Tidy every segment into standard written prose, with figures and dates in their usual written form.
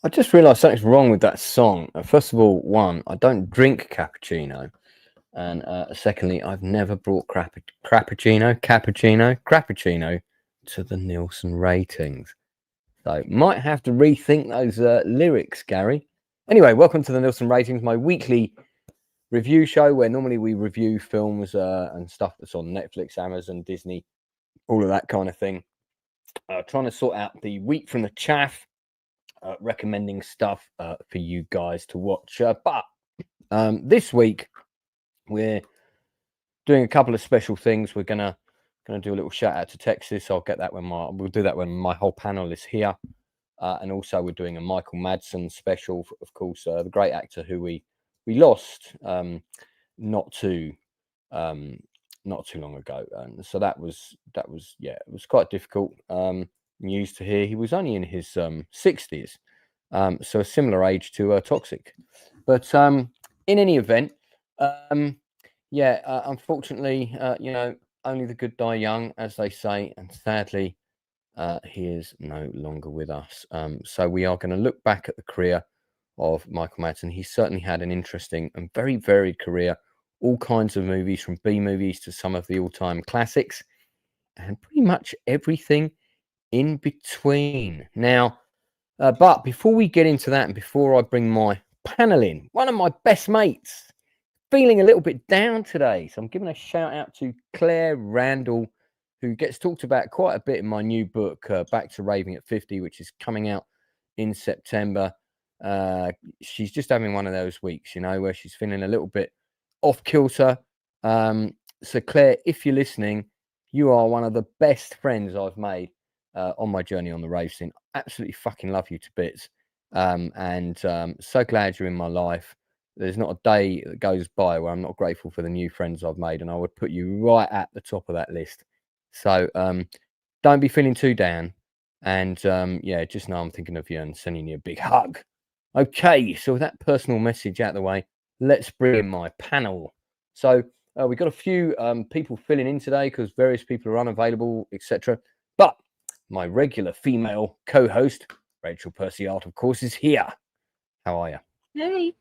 I just realised something's wrong with that song. First of all, one, I don't drink cappuccino. And secondly, I've never brought cappuccino to the Nielsen ratings. So might have to rethink those lyrics, Gary. Anyway, welcome to the Nielsen ratings, my weekly review show where normally we review films and stuff that's on Netflix, Amazon, Disney, all of that kind of thing. Trying to sort out the wheat from the chaff, recommending stuff for you guys to watch. But this week we're doing a couple of special things. We're gonna do a little shout out to Texas. I'll get that we'll do that when my whole panel is here. And also we're doing a Michael Madsen special, of course, the great actor who we lost not too long ago, and so that was it was quite difficult news to hear. He was only in his 60s, so a similar age to Toxic, but in any event, unfortunately, only the good die young, as they say, and sadly he is no longer with us. So we are going to look back at the career of Michael Madsen. He certainly had an interesting and very varied career, all kinds of movies, from B movies to some of the all-time classics, and pretty much everything in between. Now, but before we get into that, and before I bring my panel in, one of my best mates, feeling a little bit down today, so I'm giving a shout out to Claire Randall, who gets talked about quite a bit in my new book, Back to Raving at 50, which is coming out in September. She's just having one of those weeks, where she's feeling a little bit off kilter. So Claire, if you're listening, you are one of the best friends I've made on my journey on the rave scene. Absolutely fucking love you to bits. And so glad you're in my life. There's not a day that goes by where I'm not grateful for the new friends I've made, and I would put you right at the top of that list. So don't be feeling too down, and just know I'm thinking of you and sending you a big hug. Okay, so with that personal message out of the way, let's bring in my panel. So we've got a few people filling in today because various people are unavailable, etc. But my regular female co-host, Rachel Percy-Art, of course, is here. How are you? Hey.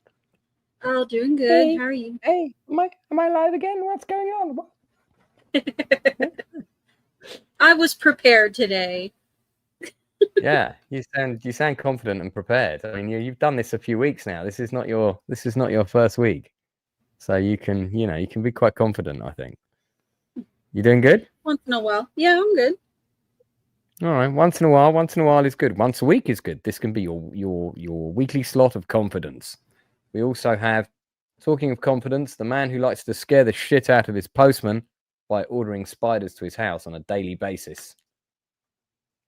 Oh, doing good. Hey. How are you? Hey, am I live again? What's going on? I was prepared today. Yeah, you sound confident and prepared. I mean, you've done this a few weeks now. This is not your first week, so you can be quite confident. I think. You doing good? Once in a while, yeah, I'm good. All right, once in a while is good. Once a week is good. This can be your weekly slot of confidence. We also have, talking of confidence, the man who likes to scare the shit out of his postman by ordering spiders to his house on a daily basis.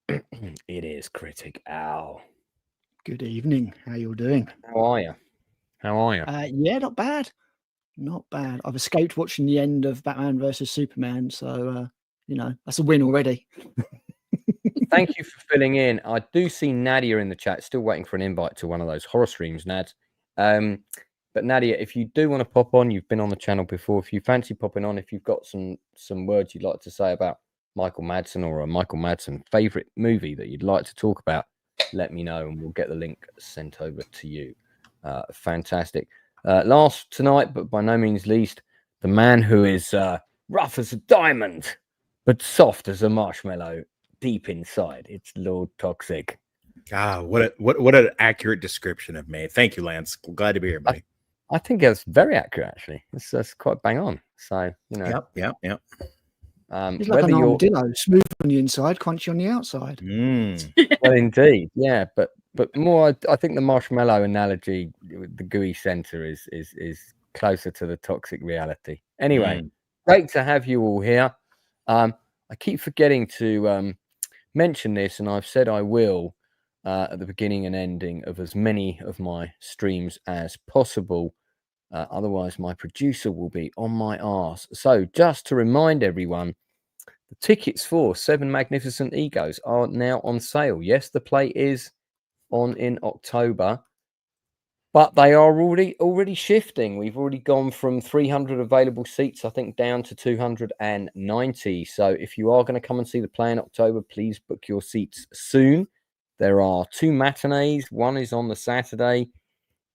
It is Critic Al. Good evening. How you all doing? How are you? Yeah, not bad. Not bad. I've escaped watching the end of Batman versus Superman, so that's a win already. Thank you for filling in. I do see Nadia in the chat, still waiting for an invite to one of those horror streams, Nad. But Nadia, if you do want to pop on, you've been on the channel before. If you fancy popping on, if you've got some words you'd like to say about Michael Madsen or a Michael Madsen favorite movie that you'd like to talk about, let me know and we'll get the link sent over to you. Fantastic. Last tonight, but by no means least, the man who is rough as a diamond, but soft as a marshmallow deep inside. It's Lord Toxic. Ah, what an accurate description of me. Thank you, Lance. Glad to be here, buddy. I think it's very accurate, actually. It's quite bang on. So, Yep. It's like an armadillo, smooth on the inside, crunchy on the outside. Well, indeed, yeah. But more, I think the marshmallow analogy, the gooey center, is closer to the toxic reality. Anyway, great to have you all here. I keep forgetting to mention this, and I've said I will at the beginning and ending of as many of my streams as possible. Otherwise, my producer will be on my arse. So just to remind everyone, the tickets for 7 Magnificent Egos are now on sale. Yes, the play is on in October, but they are already shifting. We've already gone from 300 available seats, I think, down to 290. So if you are going to come and see the play in October, please book your seats soon. There are 2 matinees. One is on the Saturday,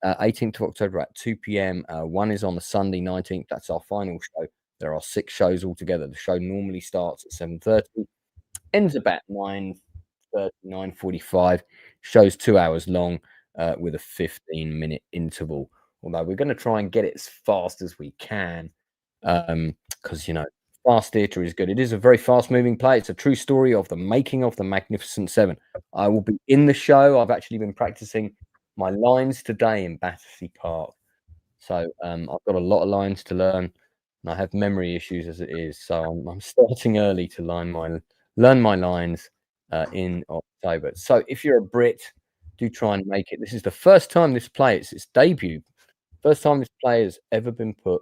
18th of October at 2 p.m. One is on the Sunday, 19th. That's our final show. There are 6 shows altogether. The show normally starts at 7:30, ends about 9:30, 9:45. Show's 2 hours long with a 15-minute interval. Although we're going to try and get it as fast as we can because, you know, fast theatre is good. It is a very fast-moving play. It's a true story of the making of the Magnificent Seven. I will be in the show. I've actually been practicing my lines today in Battersea Park. So I've got a lot of lines to learn, and I have memory issues as it is. So I'm starting early to learn my lines in October. So if you're a Brit, do try and make it. This is the first time this play, it's its debut. First time this play has ever been put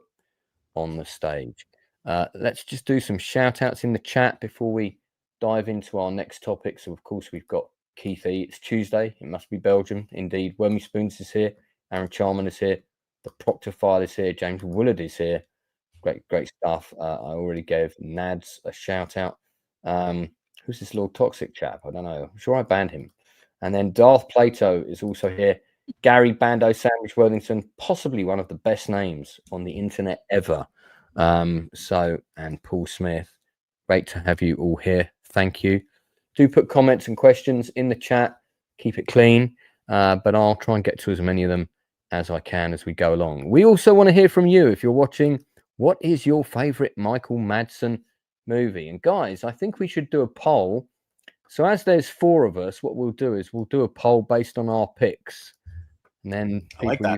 on the stage. Let's just do some shout outs in the chat before we dive into our next topic. So of course we've got Keith E. It's Tuesday. It must be Belgium. Indeed. Wormy Spoons is here. Aaron Charman is here. The Proctor File is here. James Willard is here. Great stuff. I already gave Nads a shout out. Who's this little toxic chap? I don't know. I'm sure I banned him. And then Darth Plato is also here. Gary Bando Sandwich Worthington, possibly one of the best names on the internet ever. And Paul Smith. Great to have you all here. Thank you. Do put comments and questions in the chat. Keep it clean. But I'll try and get to as many of them as I can as we go along. We also want to hear from you. If you're watching, what is your favorite Michael Madsen movie? And guys, I think we should do a poll. So as there's 4 of us, what we'll do is we'll do a poll based on our picks. And then people,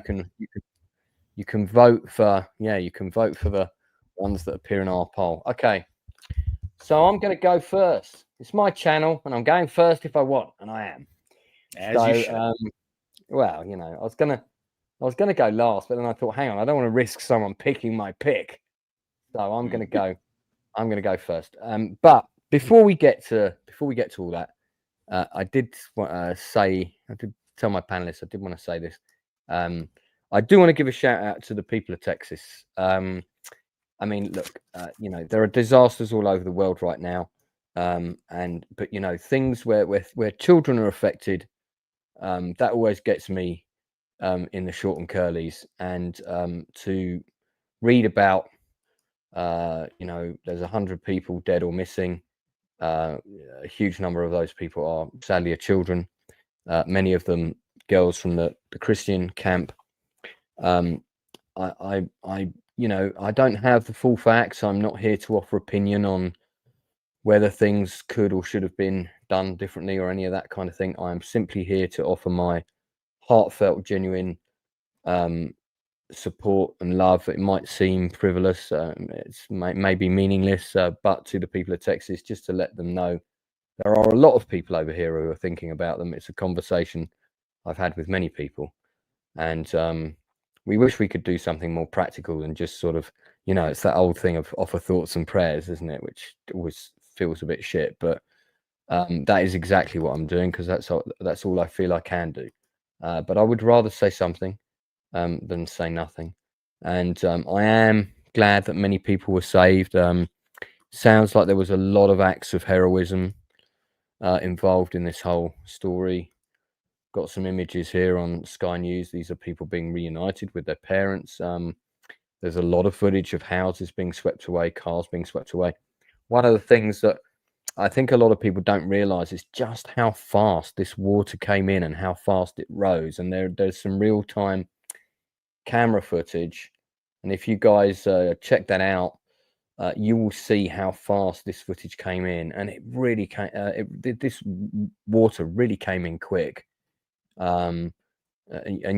you can vote for, you can vote for the ones that appear in our poll. Okay. So I'm going to go first. It's my channel and I'm going first if I want, and I am. As you should. Well, you know, I was gonna go last, but then I thought, hang on, I don't want to risk someone picking my pick, so I'm gonna go first. But before we get to all that, I did tell my panelists, I did want to say this. I do want to give a shout out to the people of Texas. I mean, look, you know, there are disasters all over the world right now, but you know, things where children are affected, that always gets me in the short and curlies. And to read about, you know, there's 100 people dead or missing. A huge number of those people are sadly children. Many of them girls from the Christian camp. You know, I don't have the full facts. I'm not here to offer opinion on whether things could or should have been done differently or any of that kind of thing. I'm simply here to offer my heartfelt, genuine support and love. It might seem frivolous, it may be meaningless, but to the people of Texas, just to let them know there are a lot of people over here who are thinking about them. It's a conversation I've had with many people, and we wish we could do something more practical than just sort of, you know, it's that old thing of offer thoughts and prayers, isn't it? Which always feels a bit shit, but that is exactly what I'm doing, because that's all I feel I can do. But I would rather say something than say nothing. And I am glad that many people were saved. Sounds like there was a lot of acts of heroism involved in this whole story. Got some images here on Sky News. These are people being reunited with their parents. There's a lot of footage of houses being swept away, cars being swept away. One of the things that I think a lot of people don't realize is just how fast this water came in and how fast it rose. And there's some real-time camera footage. And if you guys check that out, you will see how fast this footage came in. And it really came, this water really came in quick. And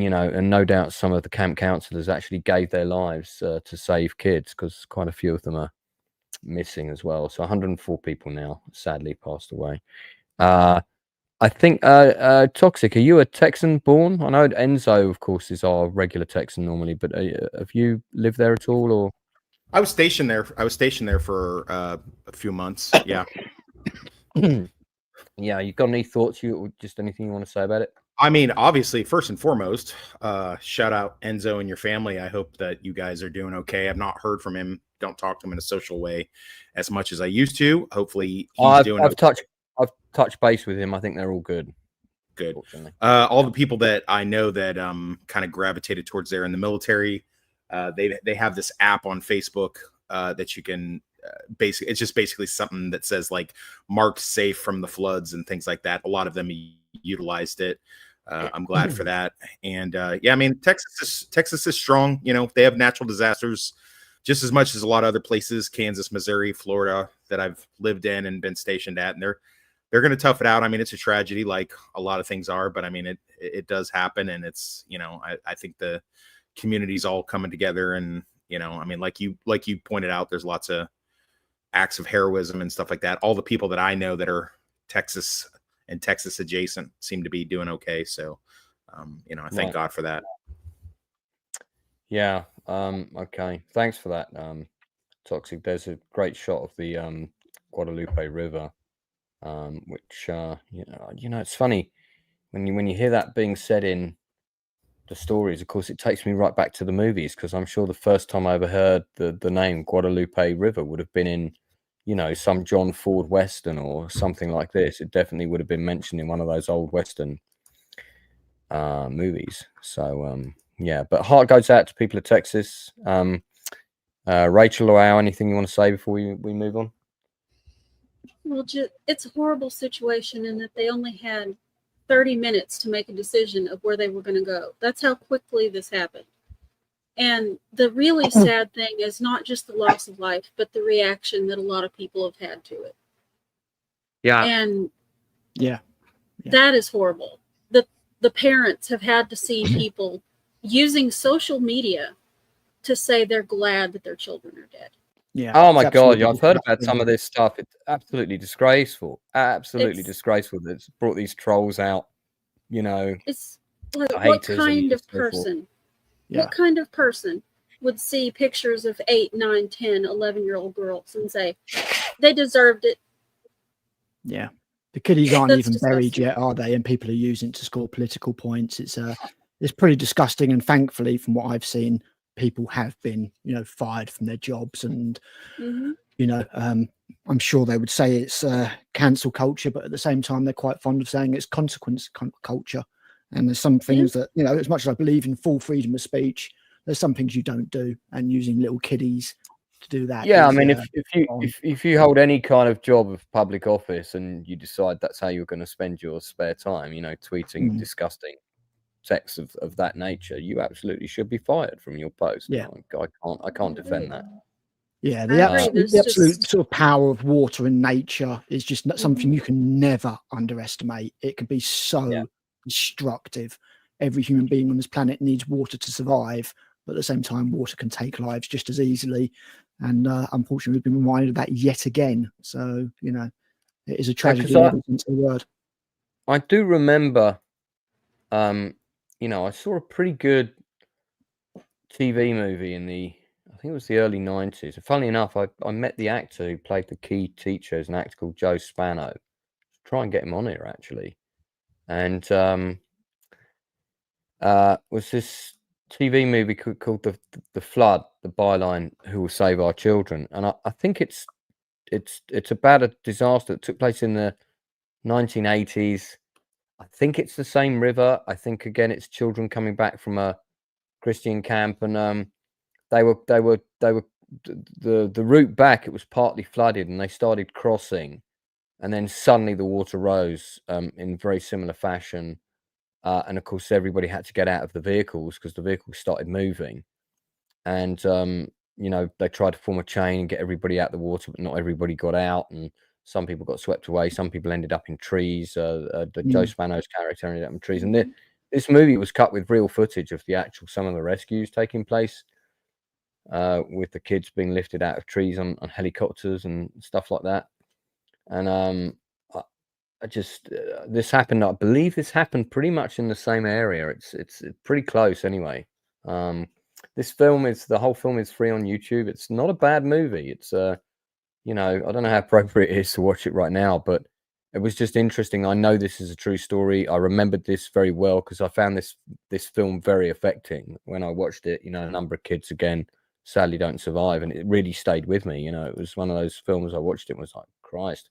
you know, and no doubt some of the camp counselors actually gave their lives to save kids, because quite a few of them are missing as well. So 104 people now sadly passed away. I think Toxic, are you a Texan born? I know Enzo, of course, is our regular Texan normally, but have you lived there at all? Or I was stationed there for a few months. Yeah. Yeah, you got any thoughts? You just anything you want to say about it? I mean, obviously, first and foremost, shout out Enzo and your family. I hope that you guys are doing okay. I've not heard from him. Don't talk to him in a social way as much as I used to. Hopefully, he's doing okay. I've touched base with him. I think they're all good. Good. Fortunately. All the people that I know that kind of gravitated towards there in the military, they have this app on Facebook that you can basically, it's just basically something that says like marked safe from the floods and things like that. A lot of them utilized it. I'm glad for that. And yeah, I mean, Texas is strong. You know, they have natural disasters just as much as a lot of other places, Kansas, Missouri, Florida, that I've lived in and been stationed at. And they're going to tough it out. I mean, it's a tragedy like a lot of things are, but I mean, it does happen. And it's, you know, I think the community's all coming together. And, you know, I mean, like you pointed out, there's lots of acts of heroism and stuff like that. All the people that I know that are Texas and Texas adjacent seem to be doing okay. So, you know, I thank God for that. Yeah. Okay. Thanks for that. Toxic. There's a great shot of the Guadalupe River, which you know, it's funny when you hear that being said in the stories. Of course, it takes me right back to the movies, because I'm sure the first time I ever heard the name Guadalupe River would have been in, you know, some John Ford Western or something like this. It definitely would have been mentioned in one of those old Western movies. So yeah, but heart goes out to people of Texas. Rachel or Al, anything you want to say before we move on? Well, it's a horrible situation in that they only had 30 minutes to make a decision of where they were going to go. That's how quickly this happened. And the really sad thing is not just the loss of life, but the reaction that a lot of people have had to it. Yeah. And yeah. that is horrible. The parents have had to see people using social media to say they're glad that their children are dead. Yeah. Oh my God, I've heard about some of this stuff. It's absolutely disgraceful. Absolutely disgraceful that it's brought these trolls out, you know. It's like, what kind of so person? Yeah. What kind of person would see pictures of 8, 9, 10, 11-year-old girls and say they deserved it? Yeah. The kiddies aren't That's even disgusting. buried yet, are they? And people are using it to score political points. It's pretty disgusting. And thankfully, from what I've seen, people have been, you know, fired from their jobs. And, you know, I'm sure they would say it's cancel culture, but at the same time, they're quite fond of saying it's consequence culture. And there's some things that, you know, as much as I believe in full freedom of speech, there's some things you don't do. And using little kiddies to do that. Yeah, I mean, if you hold any kind of job of public office and you decide that's how you're going to spend your spare time, you know, tweeting disgusting text of that nature, you absolutely should be fired from your post. Yeah, I can't defend that. Yeah, the absolute sort of power of water in nature is just something you can never underestimate. It can be so destructive. Every human being on this planet needs water to survive, but at the same time, water can take lives just as easily. And unfortunately, we've been reminded of that yet again. So, you know, it is a tragedy in every sense of the word. I do remember, you know, I saw a pretty good TV movie in I think it was the early 90s. And funnily enough, I met the actor who played the key teacher, as an actor called Joe Spano. Try and get him on here, actually. And was this TV movie called The Flood, the byline, Who Will Save Our Children? And I think it's about a disaster that took place in the 1980s. I think it's the same river. I think again it's children coming back from a Christian camp, and they were the route back. It was partly flooded, and they started crossing, and then suddenly the water rose in very similar fashion. And of course, everybody had to get out of the vehicles because the vehicles started moving. And, you know, they tried to form a chain and get everybody out of the water, but not everybody got out. And some people got swept away. Some people ended up in trees. Joe Spano's character ended up in trees. And this movie was cut with real footage of some of the rescues taking place, with the kids being lifted out of trees on helicopters and stuff like that. And this happened. I believe this happened pretty much in the same area. It's pretty close anyway. The whole film is free on YouTube. It's not a bad movie. It's you know, I don't know how appropriate it is to watch it right now, but it was just interesting. I know this is a true story. I remembered this very well because I found this film very affecting when I watched it. You know, a number of kids again sadly don't survive, and it really stayed with me. You know, it was one of those films I watched it and was like, Christ.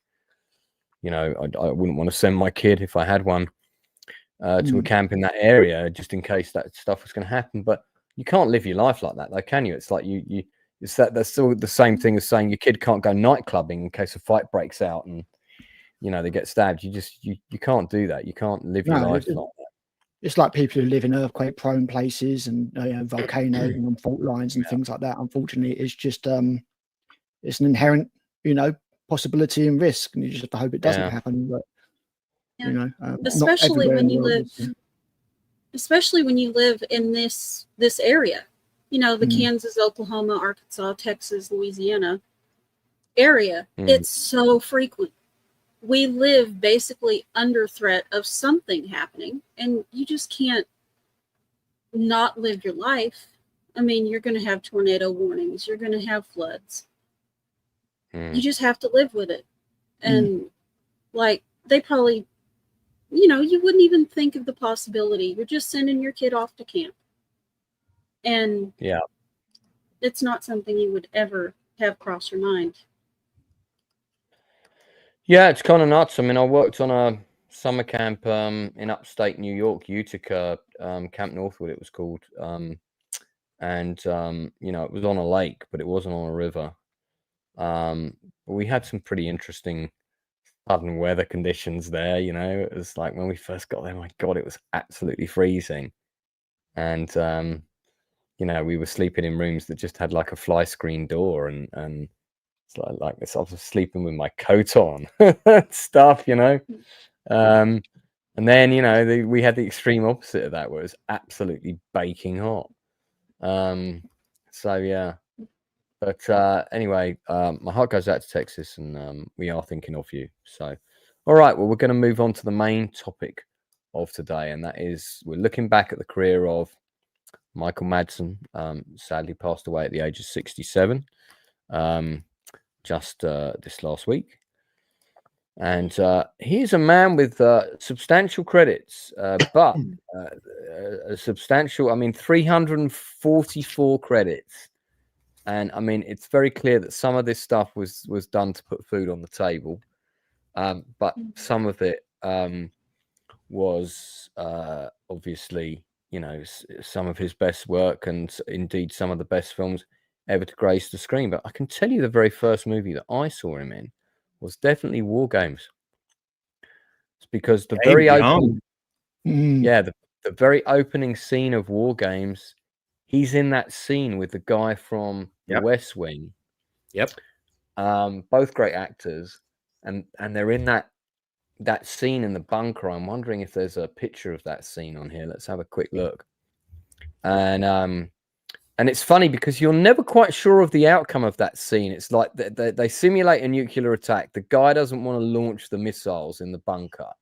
You know, I wouldn't want to send my kid if I had one to a camp in that area just in case that stuff was going to happen. But you can't live your life like that, though, can you? It's like that's still the same thing as saying your kid can't go night clubbing in case a fight breaks out and they get stabbed. You can't do that. You can't live your life like that. It's like people who live in earthquake-prone places and volcanoes and on fault lines and things like that. Unfortunately, it's just it's an inherent, possibility and risk, and you just have to hope it doesn't happen. But especially when you live in this area, the Kansas, Oklahoma, Arkansas, Texas, Louisiana area. It's so frequent. We live basically under threat of something happening, and you just can't not live your life. I mean, you're going to have tornado warnings. You're going to have floods. You just have to live with it. And they probably, you wouldn't even think of the possibility. You're just sending your kid off to camp. And it's not something you would ever have cross your mind. Yeah, it's kind of nuts. I mean, I worked on a summer camp in upstate New York, Utica, Camp Northwood it was called. And it was on a lake, but it wasn't on a river. We had some pretty interesting sudden weather conditions there. It was like when we first got there, my God, it was absolutely freezing. And, we were sleeping in rooms that just had like a fly screen door and it's like this. I was sleeping with my coat on, stuff, and then, we had the extreme opposite of that where it was absolutely baking hot. So, yeah. But anyway, my heart goes out to Texas, and we are thinking of you. So, all right, well, we're going to move on to the main topic of today, and that is we're looking back at the career of Michael Madsen. Sadly passed away at the age of 67, just this last week. And he is a man with substantial credits, but a substantial, 344 credits. And I mean, it's very clear that some of this stuff was done to put food on the table, but some of it was obviously, some of his best work and indeed some of the best films ever to grace the screen. But I can tell you the very first movie that I saw him in was definitely War Games. It's because the very the very opening scene of War Games. He's in that scene with the guy from The West Wing. Yep. Both great actors, and they're in that scene in the bunker. I'm wondering if there's a picture of that scene on here. Let's have a quick look. And it's funny because you're never quite sure of the outcome of that scene. It's like they simulate a nuclear attack. The guy doesn't want to launch the missiles in the bunker,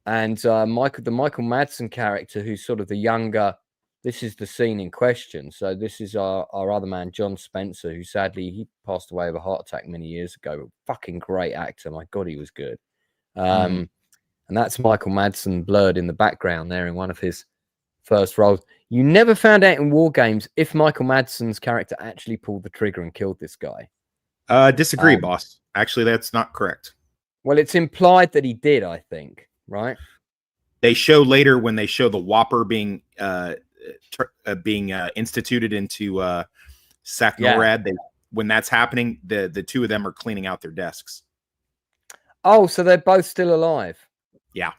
and the Michael Madsen character, who's sort of the younger. This is the scene in question. So this is our other man, John Spencer, who sadly he passed away of a heart attack many years ago. Fucking great actor. My God, he was good. And that's Michael Madsen blurred in the background there in one of his first roles. You never found out in War Games if Michael Madsen's character actually pulled the trigger and killed this guy. Disagree, boss. Actually, that's not correct. Well, it's implied that he did, I think, right? They show later when they show the Whopper being instituted into SAC-NORAD. When that's happening, the two of them are cleaning out their desks. Oh, so they're both still alive. Yeah.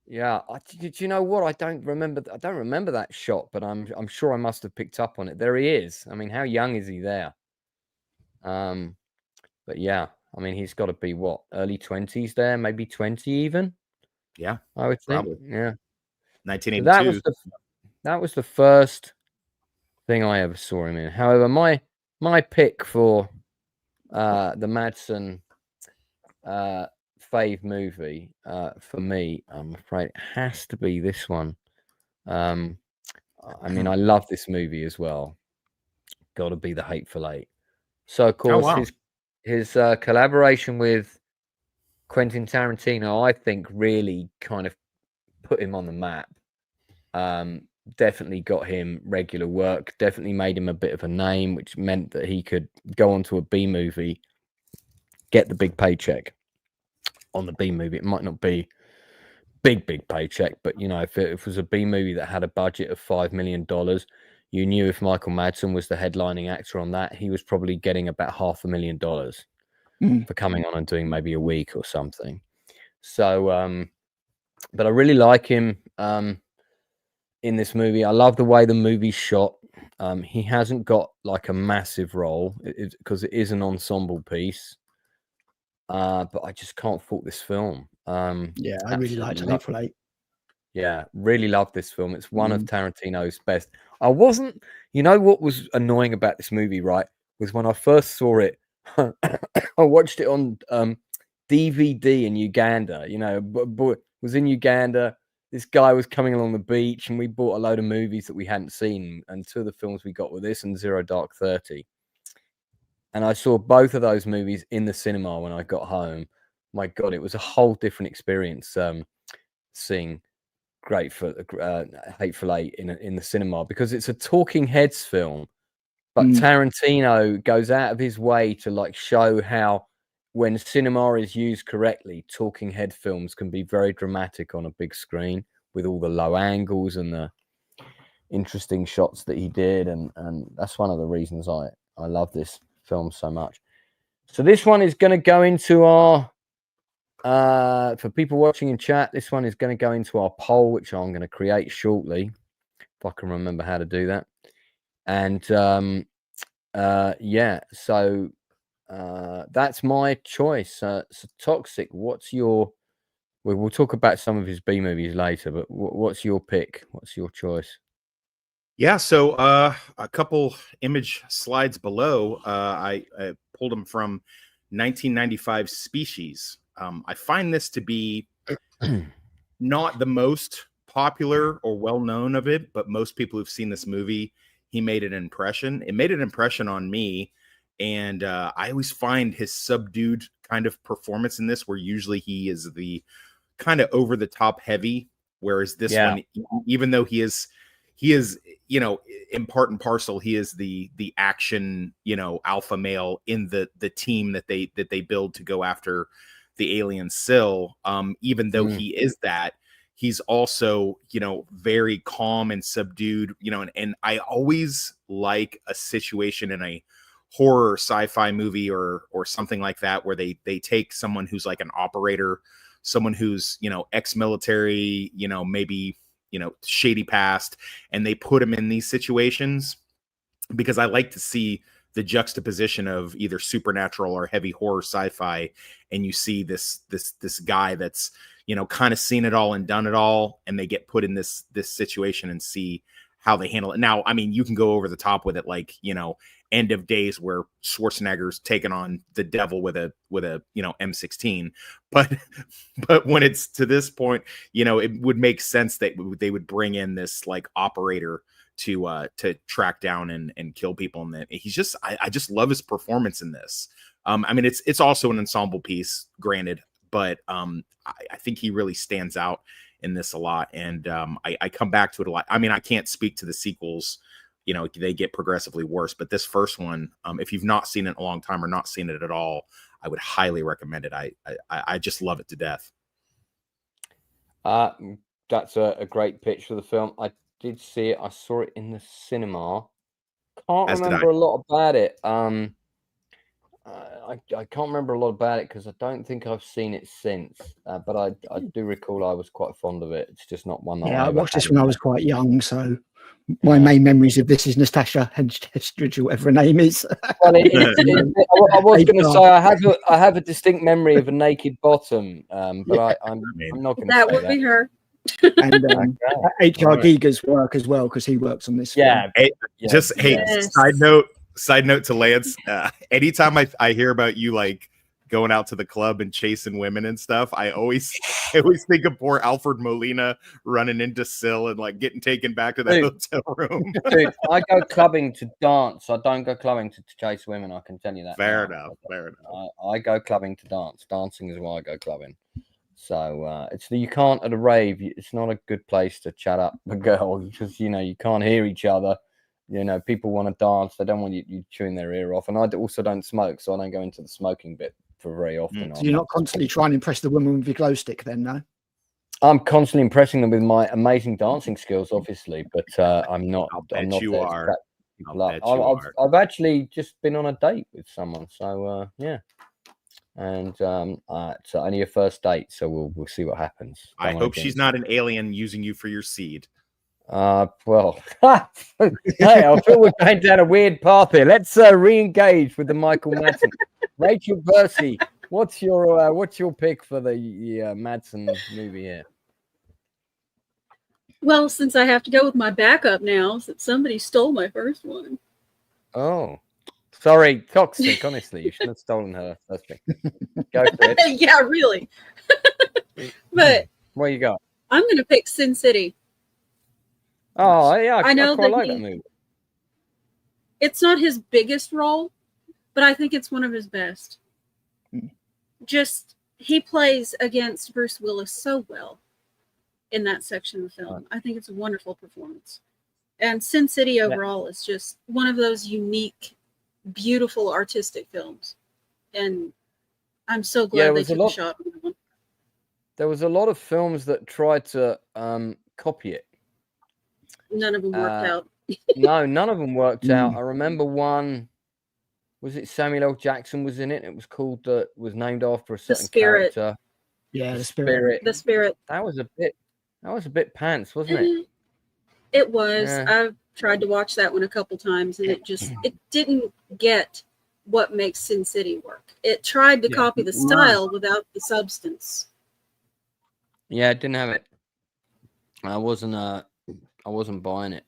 Yeah. Do you know what? I don't remember that shot, but I'm sure I must have picked up on it. There he is. I mean, how young is he there? But yeah, I mean, he's got to be what, early 20s there, maybe 20 even. Yeah, I would think. Probably. Yeah. 1982. So that was the first thing I ever saw him in. However, my pick for the Madsen fave movie for me, I'm afraid it has to be this one. I mean, I love this movie as well. Got to be The Hateful Eight. So of course his collaboration with Quentin Tarantino, I think, really kind of put him on the map. Definitely got him regular work, definitely made him a bit of a name, which meant that he could go on to a B movie, get the big paycheck on the B movie. It might not be big paycheck. But, you know, if it was a B movie that had a budget of $5 million, you knew if Michael Madsen was the headlining actor on that, he was probably getting about $500,000 for coming on and doing maybe a week or something. So, but I really like him in this movie. I love the way the movie's shot. He hasn't got like a massive role because it is an ensemble piece. But I just can't fault this film. Yeah, I really liked Hateful Eight. Yeah, really love this film. It's one of Tarantino's best. I wasn't, you know what was annoying about this movie, right? Was when I first saw it, I watched it on DVD in Uganda. You know, was in Uganda. This guy was coming along the beach, and we bought a load of movies that we hadn't seen. And two of the films we got were this and Zero Dark 30. And I saw both of those movies in the cinema when I got home. My God, it was a whole different experience seeing Hateful Eight in the cinema, because it's a talking heads film, but Tarantino goes out of his way to like show how when cinema is used correctly, talking head films can be very dramatic on a big screen with all the low angles and the interesting shots that he did, and that's one of the reasons I love this film so much. So this one is going to go into our for people watching in chat, this one is going to go into our poll, which I'm going to create shortly, if I can remember how to do that. And yeah, so that's my choice. So Toxic, what's your, we'll talk about some of his B movies later, but what's your pick? What's your choice? Yeah, so a couple image slides below, I pulled them from 1995 Species. I find this to be not the most popular or well-known of it, but most people who've seen this movie, he made an impression. It made an impression on me, and I always find his subdued kind of performance in this, where usually he is the kind of over-the-top heavy, whereas this one, even though he is, you know, in part and parcel, he is the action, you know, alpha male in the team that they build to go after the alien Syl. Even though he is that, he's also, you know, very calm and subdued, you know, and I always like a situation in a horror sci-fi movie or something like that, where they take someone who's like an operator, someone who's, you know, ex-military, you know, maybe, you know, shady past, and they put him in these situations, because I like to see the juxtaposition of either supernatural or heavy horror sci-fi, and you see this guy that's, you know, kind of seen it all and done it all, and they get put in this situation and see how they handle it. Now, I mean, you can go over the top with it, like, you know, End of Days, where Schwarzenegger's taken on the devil with a you know, M16, but when it's to this point, you know, it would make sense that they would bring in this like operator to track down and kill people. And that he's just, I just love his performance in this. I mean, it's also an ensemble piece, granted, but I think he really stands out in this a lot. And I come back to it a lot. I mean, I can't speak to the sequels, you know, they get progressively worse, but this first one, if you've not seen it in a long time or not seen it at all, I would highly recommend it. I just love it to death. That's a great pitch for the film. I did see it. I saw it in the cinema. Can't remember a lot about it. I can't remember a lot about it because I don't think I've seen it since. But I do recall I was quite fond of it. It's just not one that I watched this when I was quite young, so my main memories of this is Natasha Henstridge, whatever her name is. Well, I was going to say I have a distinct memory of a naked bottom, but I'm not going to say that. That would be her. And H.R. Giger's work as well, because he works on this. Yeah. Side note to Lance. Anytime I hear about you like going out to the club and chasing women and stuff, I always think of poor Alfred Molina running into Syl and like getting taken back to the hotel room. Dude, I go clubbing to dance. I don't go clubbing to chase women. I can tell you that. Fair enough. I go clubbing to dance. Dancing is why I go clubbing. So you can't at a rave. It's not a good place to chat up a girl because you know you can't hear each other. You know, people want to dance. They don't want you chewing their ear off. And I also don't smoke, so I don't go into the smoking bit for very often. So you're not constantly trying to impress the woman with your glow stick then, no? I'm constantly impressing them with my amazing dancing skills, obviously, but I'm not. I'll bet I'm not you there to are. crack people I'll up. bet you are. I've actually just been on a date with someone, so yeah, and it's only a first date, so we'll see what happens. I hope she's not an alien using you for your seed. Well, hey, I feel we're going down a weird path here. Let's re-engage with the Michael Madsen. Rachel Bercy, what's your pick for the Madsen movie here? Well, since I have to go with my backup now, since somebody stole my first one. Oh, sorry, toxic. Honestly, you shouldn't have stolen her first pick. Go for it. Yeah, really. But what you got? I'm going to pick Sin City. Oh, yeah, I know I quite that like that movie. It's not his biggest role, but I think it's one of his best. Just, he plays against Bruce Willis so well in that section of the film. I think it's a wonderful performance. And Sin City overall is just one of those unique, beautiful artistic films. And I'm so glad they took a shot on that one. There was a lot of films that tried to copy it. None of them worked out. No, none of them worked out. I remember one. Was it Samuel L. Jackson was in it? It was called was named after a certain character. Yeah, the Spirit. The Spirit. That was a bit pants, wasn't it? It was. Yeah. I've tried to watch that one a couple times, and it didn't get what makes Sin City work. It tried to copy the style without the substance. Yeah, it didn't have it. I wasn't buying it.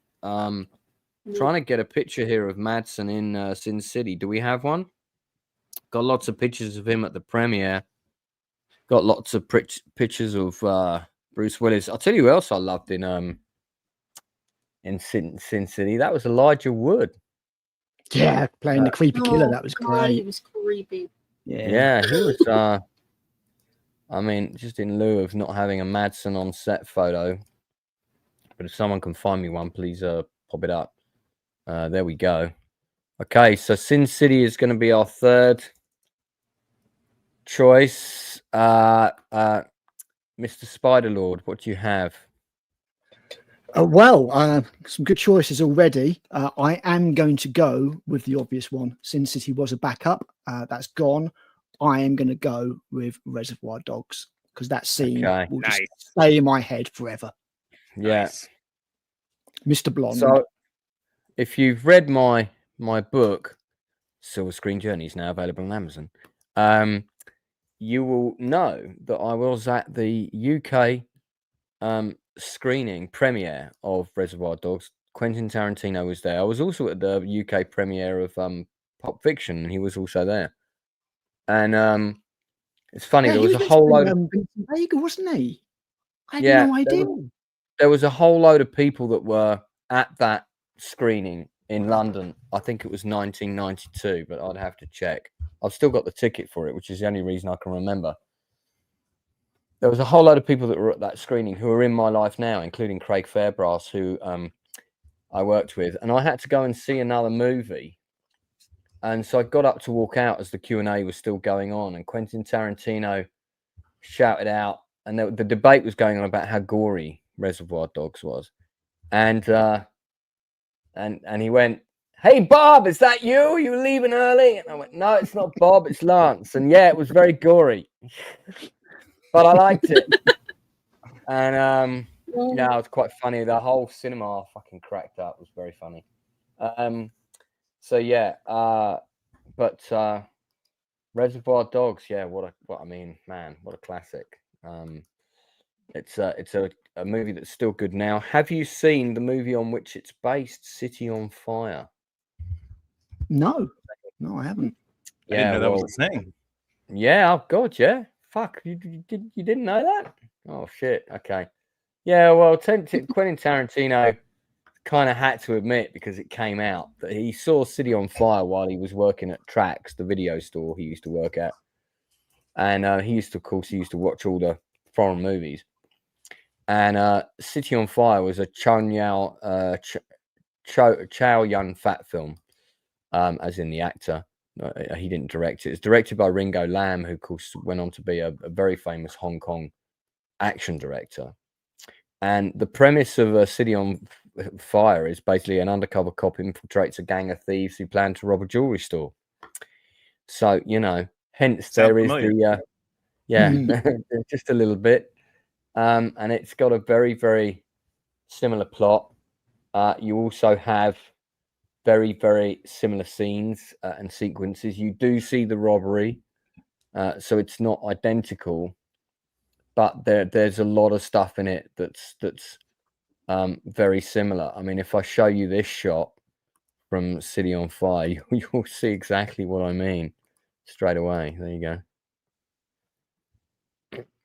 Trying to get a picture here of Madsen in Sin City. Do we have one? Got lots of pictures of him at the premiere. Got lots of pictures of Bruce Willis. I'll tell you who else I loved in Sin City. That was Elijah Wood. Yeah, playing the creepy killer. That was great. He was creepy. Yeah, he was. I mean, just in lieu of not having a Madsen on set photo, but if someone can find me one, please pop it up. There we go. Okay, so Sin City is going to be our third choice. Mr. Spider-Lord, what do you have? Well, some good choices already. I am going to go with the obvious one. Sin City was a backup. That's gone. I am going to go with Reservoir Dogs because that scene will just stay in my head forever. Yes. Mr. Blonde. So, if you've read my book, Silver Screen Journeys, now available on Amazon, you will know that I was at the UK screening premiere of Reservoir Dogs. Quentin Tarantino was there. I was also at the UK premiere of Pulp Fiction, and he was also there. And it's funny, there was a whole load of Vega, wasn't he? I had no idea. There was a whole load of people that were at that screening in London. I think it was 1992, but I'd have to check. I've still got the ticket for it, which is the only reason I can remember. There was a whole load of people that were at that screening who are in my life now, including Craig Fairbrass, who I worked with. And I had to go and see another movie. And so I got up to walk out as the Q&A was still going on. And Quentin Tarantino shouted out, and the debate was going on about how gory Reservoir Dogs was. And he went, "Hey, Bob, is that you? Are you leaving early?" And I went, "No, it's not Bob, it's Lance." And yeah, it was very gory. But I liked it. And yeah, it was quite funny. The whole cinema fucking cracked up. It was very funny. So yeah, but Reservoir Dogs, yeah, what I mean, man, what a classic. It's a movie that's still good now. Have you seen the movie on which it's based, City on Fire? No, I haven't. I didn't know that was a thing. Yeah, oh god, yeah. Fuck, you didn't know that? Oh shit. Okay. Yeah, well, Quentin Tarantino kind of had to admit, because it came out, that he saw City on Fire while he was working at Trax, the video store he used to work at, and he used to watch all the foreign movies. And City on Fire was a Chow Yun Fat film, as in the actor. He didn't direct it. It's directed by Ringo Lam, who of course went on to be a very famous Hong Kong action director. And the premise of a City on Fire is basically an undercover cop infiltrates a gang of thieves who plan to rob a jewelry store. So, you know, hence there is the just a little bit. And it's got a very, very similar plot. You also have very, very similar scenes and sequences. You do see the robbery, so it's not identical, but there's a lot of stuff in it that's very similar. I mean, if I show you this shot from City on Fire, you'll see exactly what I mean straight away. There you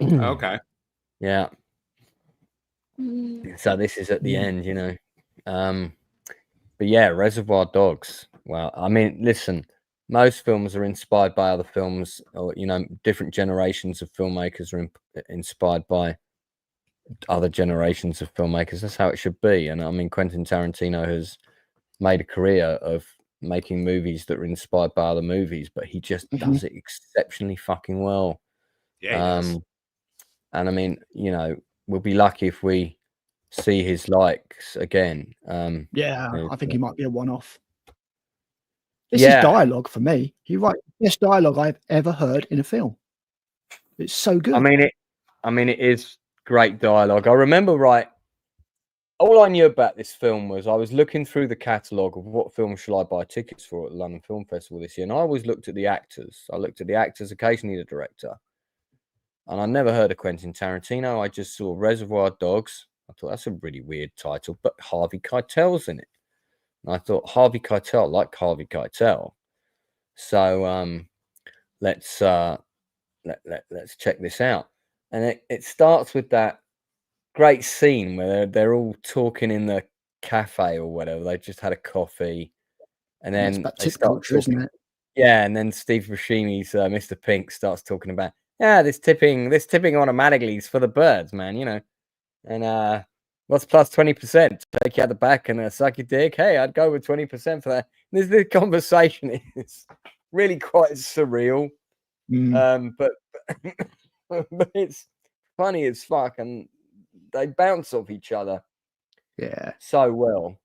go. Okay. Yeah. So this is at the end, you know. But yeah, Reservoir Dogs. Well, I mean, listen, most films are inspired by other films, or, you know, different generations of filmmakers are inspired by other generations of filmmakers. That's how it should be. And I mean, Quentin Tarantino has made a career of making movies that are inspired by other movies, but he just does it exceptionally fucking well. Yeah. And I mean, you know, we'll be lucky if we see his likes again. I think he might be a one-off. This is dialogue for me. He writes the best dialogue I've ever heard in a film. It's so good. I mean, it is great dialogue. I remember, all I knew about this film was I was looking through the catalogue of what film shall I buy tickets for at the London Film Festival this year, and I always looked at the actors. I looked at the actors, occasionally the director, and I never heard of Quentin Tarantino. I just saw Reservoir Dogs. I thought that's a really weird title, but Harvey Keitel's in it. And I thought Harvey Keitel, like Harvey Keitel. So let's check this out. And it starts with that great scene where they're all talking in the cafe or whatever. They just had a coffee, and then they start talking, isn't it? Yeah, and then Steve Buscemi's Mr. Pink starts talking about this tipping automatically is for the birds, man, you know. And what's plus 20%? Take you out the back and suck your dick. Hey, I'd go with 20% for that. The conversation is really quite surreal, but it's funny as fuck, and they bounce off each other, so well.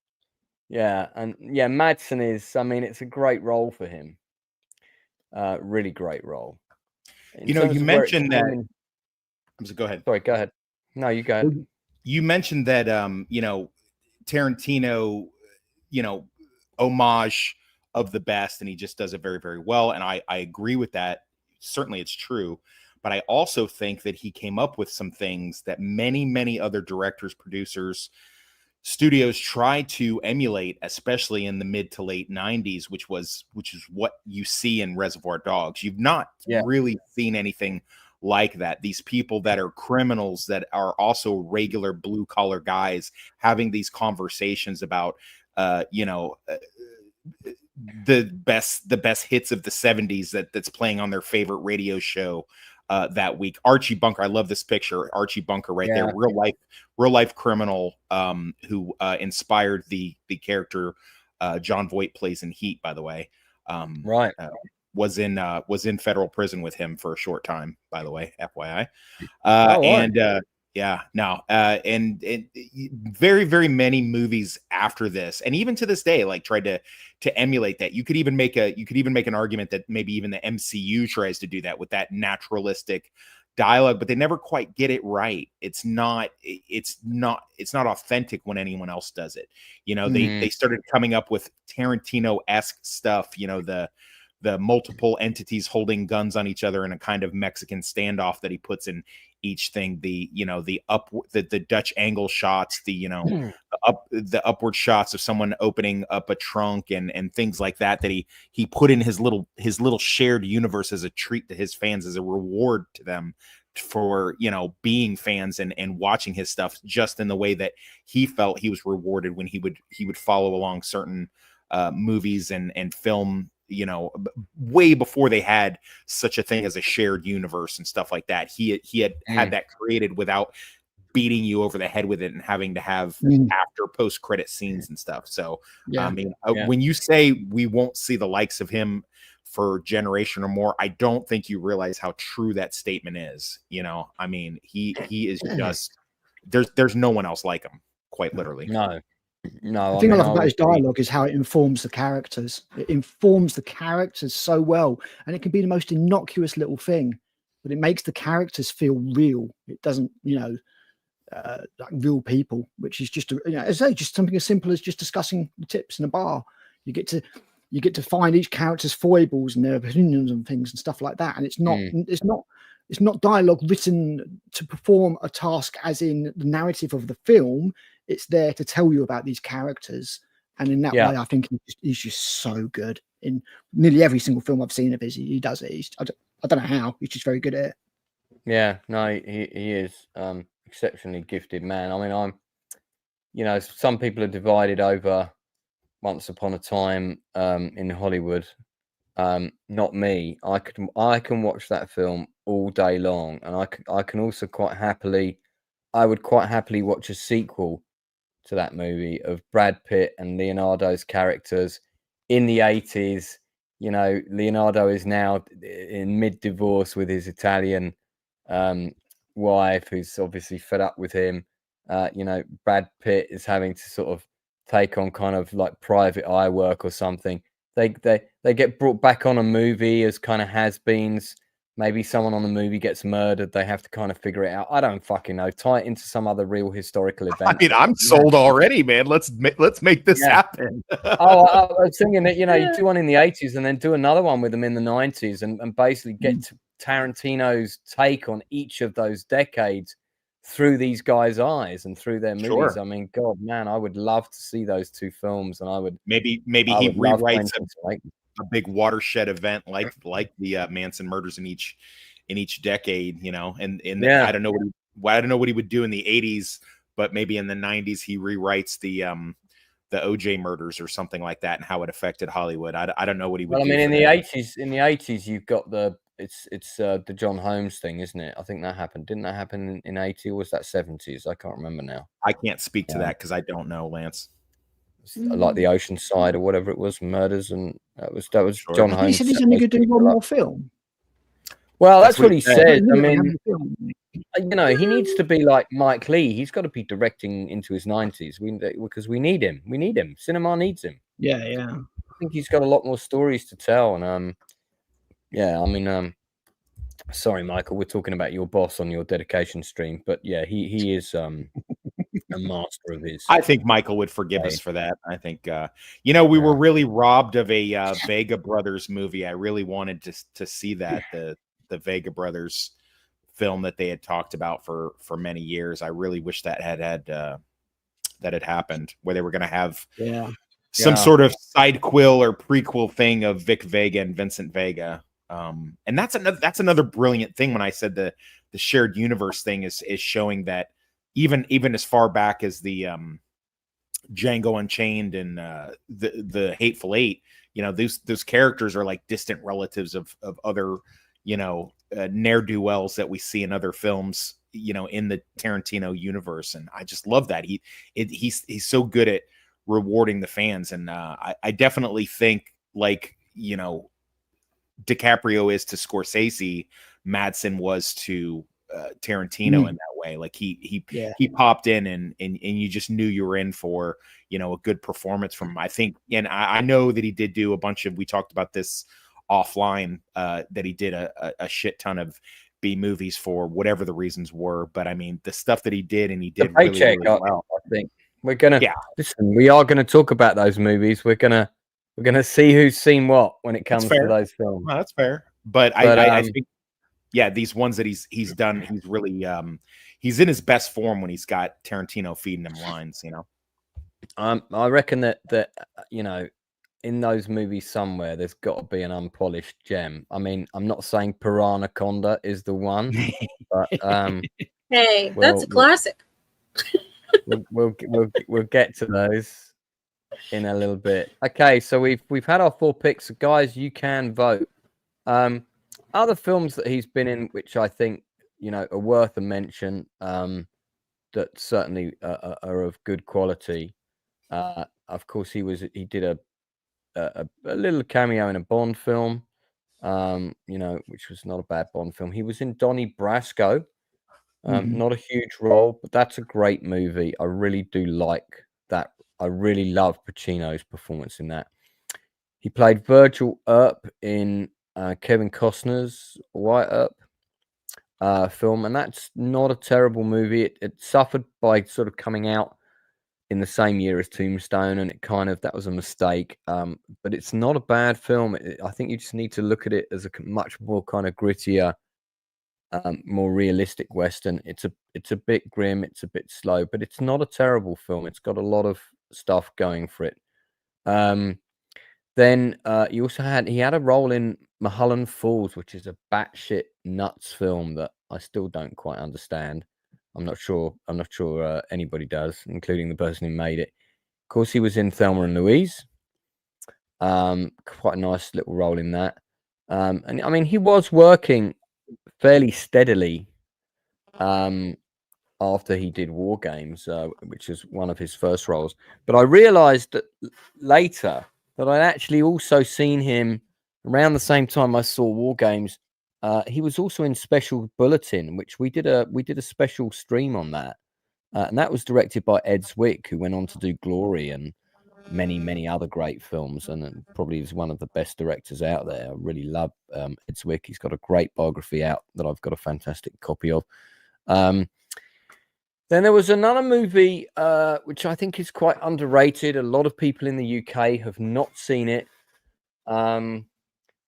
Yeah, and yeah, Madsen is. I mean, it's a great role for him. Really great role. You know, you mentioned that. Go ahead. Sorry, go ahead. No, you go ahead. You mentioned that, you know, Tarantino, you know, homage of the best, and he just does it very, very well. And I agree with that. Certainly it's true. But I also think that he came up with some things that many, many other directors, producers, studios try to emulate, especially in the mid to late 90s, which is what you see in Reservoir Dogs. You've not really seen anything like that. These people that are criminals that are also regular blue collar guys having these conversations about you know, the best hits of the 70s that's playing on their favorite radio show that week. Archie Bunker, I love this picture. Archie Bunker there, real life criminal who inspired the character John Voight plays in Heat, by the way. Was in federal prison with him for a short time, by the way, FYI. And very, very many movies after this, and even to this day, like tried to emulate that. You could even make an argument that maybe even the MCU tries to do that with that naturalistic dialogue, but they never quite get it right. It's not authentic when anyone else does it. You know, they started coming up with Tarantino-esque stuff, you know, the multiple entities holding guns on each other in a kind of Mexican standoff that he puts in each thing, the Dutch angle shots, the upward shots of someone opening up a trunk and things like that he put in his little shared universe as a treat to his fans, as a reward to them for, you know, being fans and watching his stuff, just in the way that he felt he was rewarded when he would follow along certain movies and film, you know, way before they had such a thing as a shared universe and stuff like that. He had that created without beating you over the head with it and having to have after post-credit scenes and stuff. So, I mean, when you say we won't see the likes of him for a generation or more, I don't think you realize how true that statement is. You know, I mean, he is just there's no one else like him, quite literally. No, The thing I love about his dialogue is how it informs the characters. It informs the characters so well, and it can be the most innocuous little thing, but it makes the characters feel real. It doesn't, like real people, which is just, as I say, just something as simple as just discussing the tips in a bar. You get to find each character's foibles and their opinions and things and stuff like that. And it's not dialogue written to perform a task as in the narrative of the film. It's there to tell you about these characters. And in that way, I think he's just so good in nearly every single film I've seen of his. He does it. I don't know how. He's just very good at it. Yeah, no, he is exceptionally gifted man. I mean, some people are divided over Once Upon a Time in Hollywood. Not me. I can watch that film all day long, and I can also I would quite happily watch a sequel to that movie of Brad Pitt and Leonardo's characters in the 80s. Leonardo is now in mid-divorce with his Italian wife, who's obviously fed up with him. Brad Pitt is having to sort of take on kind of like Private Eye work or something. They get brought back on a movie as kind of has-beens. Maybe someone on the movie gets murdered. They have to kind of figure it out. I don't fucking know. Tie it into some other real historical event. I mean, I'm sold already, man. Let's make this happen. I was thinking that, you do one in the 80s and then do another one with them in the 90s and basically get to Tarantino's take on each of those decades through these guys' eyes and through their movies. Sure. I mean, God, man, I would love to see those two films, and I would maybe he rewrites a big watershed event like the Manson murders in each decade, and I don't know what he would do in the 80s, but maybe in the 90s he rewrites the OJ murders or something like that and how it affected Hollywood. I don't know what he would do. I mean, in the 80s you've got it's the John Holmes thing, isn't it? I think that happened. Didn't that happen in 80, or was that 70s? I can't remember now. I can't speak to that because I don't know, Lance. Like the Ocean Side or whatever it was, murders, and that was sure. John Holmes. He said he's only going to do one more film. Well, that's what he said. I mean, he needs to be like Mike Leigh. He's got to be directing into his 90s because we need him. We need him. Cinema needs him. Yeah. I think he's got a lot more stories to tell, and sorry, Michael, we're talking about your boss on your dedication stream, but yeah, he is a master of his. I think Michael would forgive us for that. I think we were really robbed of a Vega Brothers movie. I really wanted to see that the Vega Brothers film that they had talked about for many years. I really wish that had happened, where they were going to have some sort of side quill or prequel thing of Vic Vega and Vincent Vega. And that's another brilliant thing when I said the shared universe thing is showing that even as far back as the Django Unchained and the Hateful Eight, those characters are like distant relatives of other ne'er-do-wells that we see in other films, in the Tarantino universe. And I just love that he's so good at rewarding the fans. And I definitely think, like, DiCaprio is to Scorsese, Madsen was to Tarantino in that way. Like he popped in and you just knew you were in for a good performance from him. I think, and I know that he did do a bunch of, we talked about this offline, that he did a shit ton of B movies for whatever the reasons were. But I mean, the stuff that he did, and he did really, really well. I think we're gonna listen. We are gonna talk about those movies. We're gonna see who's seen what when it comes to those films. Well, that's fair. But I think, these ones that he's done, he's really he's in his best form when he's got Tarantino feeding him lines. I reckon that in those movies somewhere there's got to be an unpolished gem. I mean, I'm not saying Piranhaconda is the one, but hey, that's a classic. We'll get to those in a little bit. Okay, so we've had our 4 picks. So guys, you can vote. Other films that he's been in, which I think are worth a mention, that certainly are of good quality. Of course, he did a little cameo in a Bond film. you know, which was not a bad Bond film. He was in Donnie Brasco. Mhm. Not a huge role, but that's a great movie. I really do like that. I really love Pacino's performance in that. He played Virgil Earp in Kevin Costner's White Earp film, and that's not a terrible movie. It suffered by sort of coming out in the same year as Tombstone, and that was a mistake. But it's not a bad film. I think you just need to look at it as a much more kind of grittier, more realistic Western. It's a bit grim, it's a bit slow, but it's not a terrible film. It's got a lot of stuff going for it. Then he had a role in Mulholland Falls, which is a batshit nuts film that I still don't quite understand. I'm not sure anybody does, including the person who made it. Of course, he was in Thelma and Louise. Quite a nice little role in that. And I mean, he was working fairly steadily after he did War Games, which was one of his first roles. But I realized that later that I'd actually also seen him around the same time I saw War Games. He was also in Special Bulletin, which we did a special stream on that, and that was directed by Ed Zwick, who went on to do Glory and many other great films, and probably is one of the best directors out there. I really love Ed Zwick. He's got a great biography out that I've got a fantastic copy of. Then there was another movie which I think is quite underrated. A lot of people in the UK have not seen it.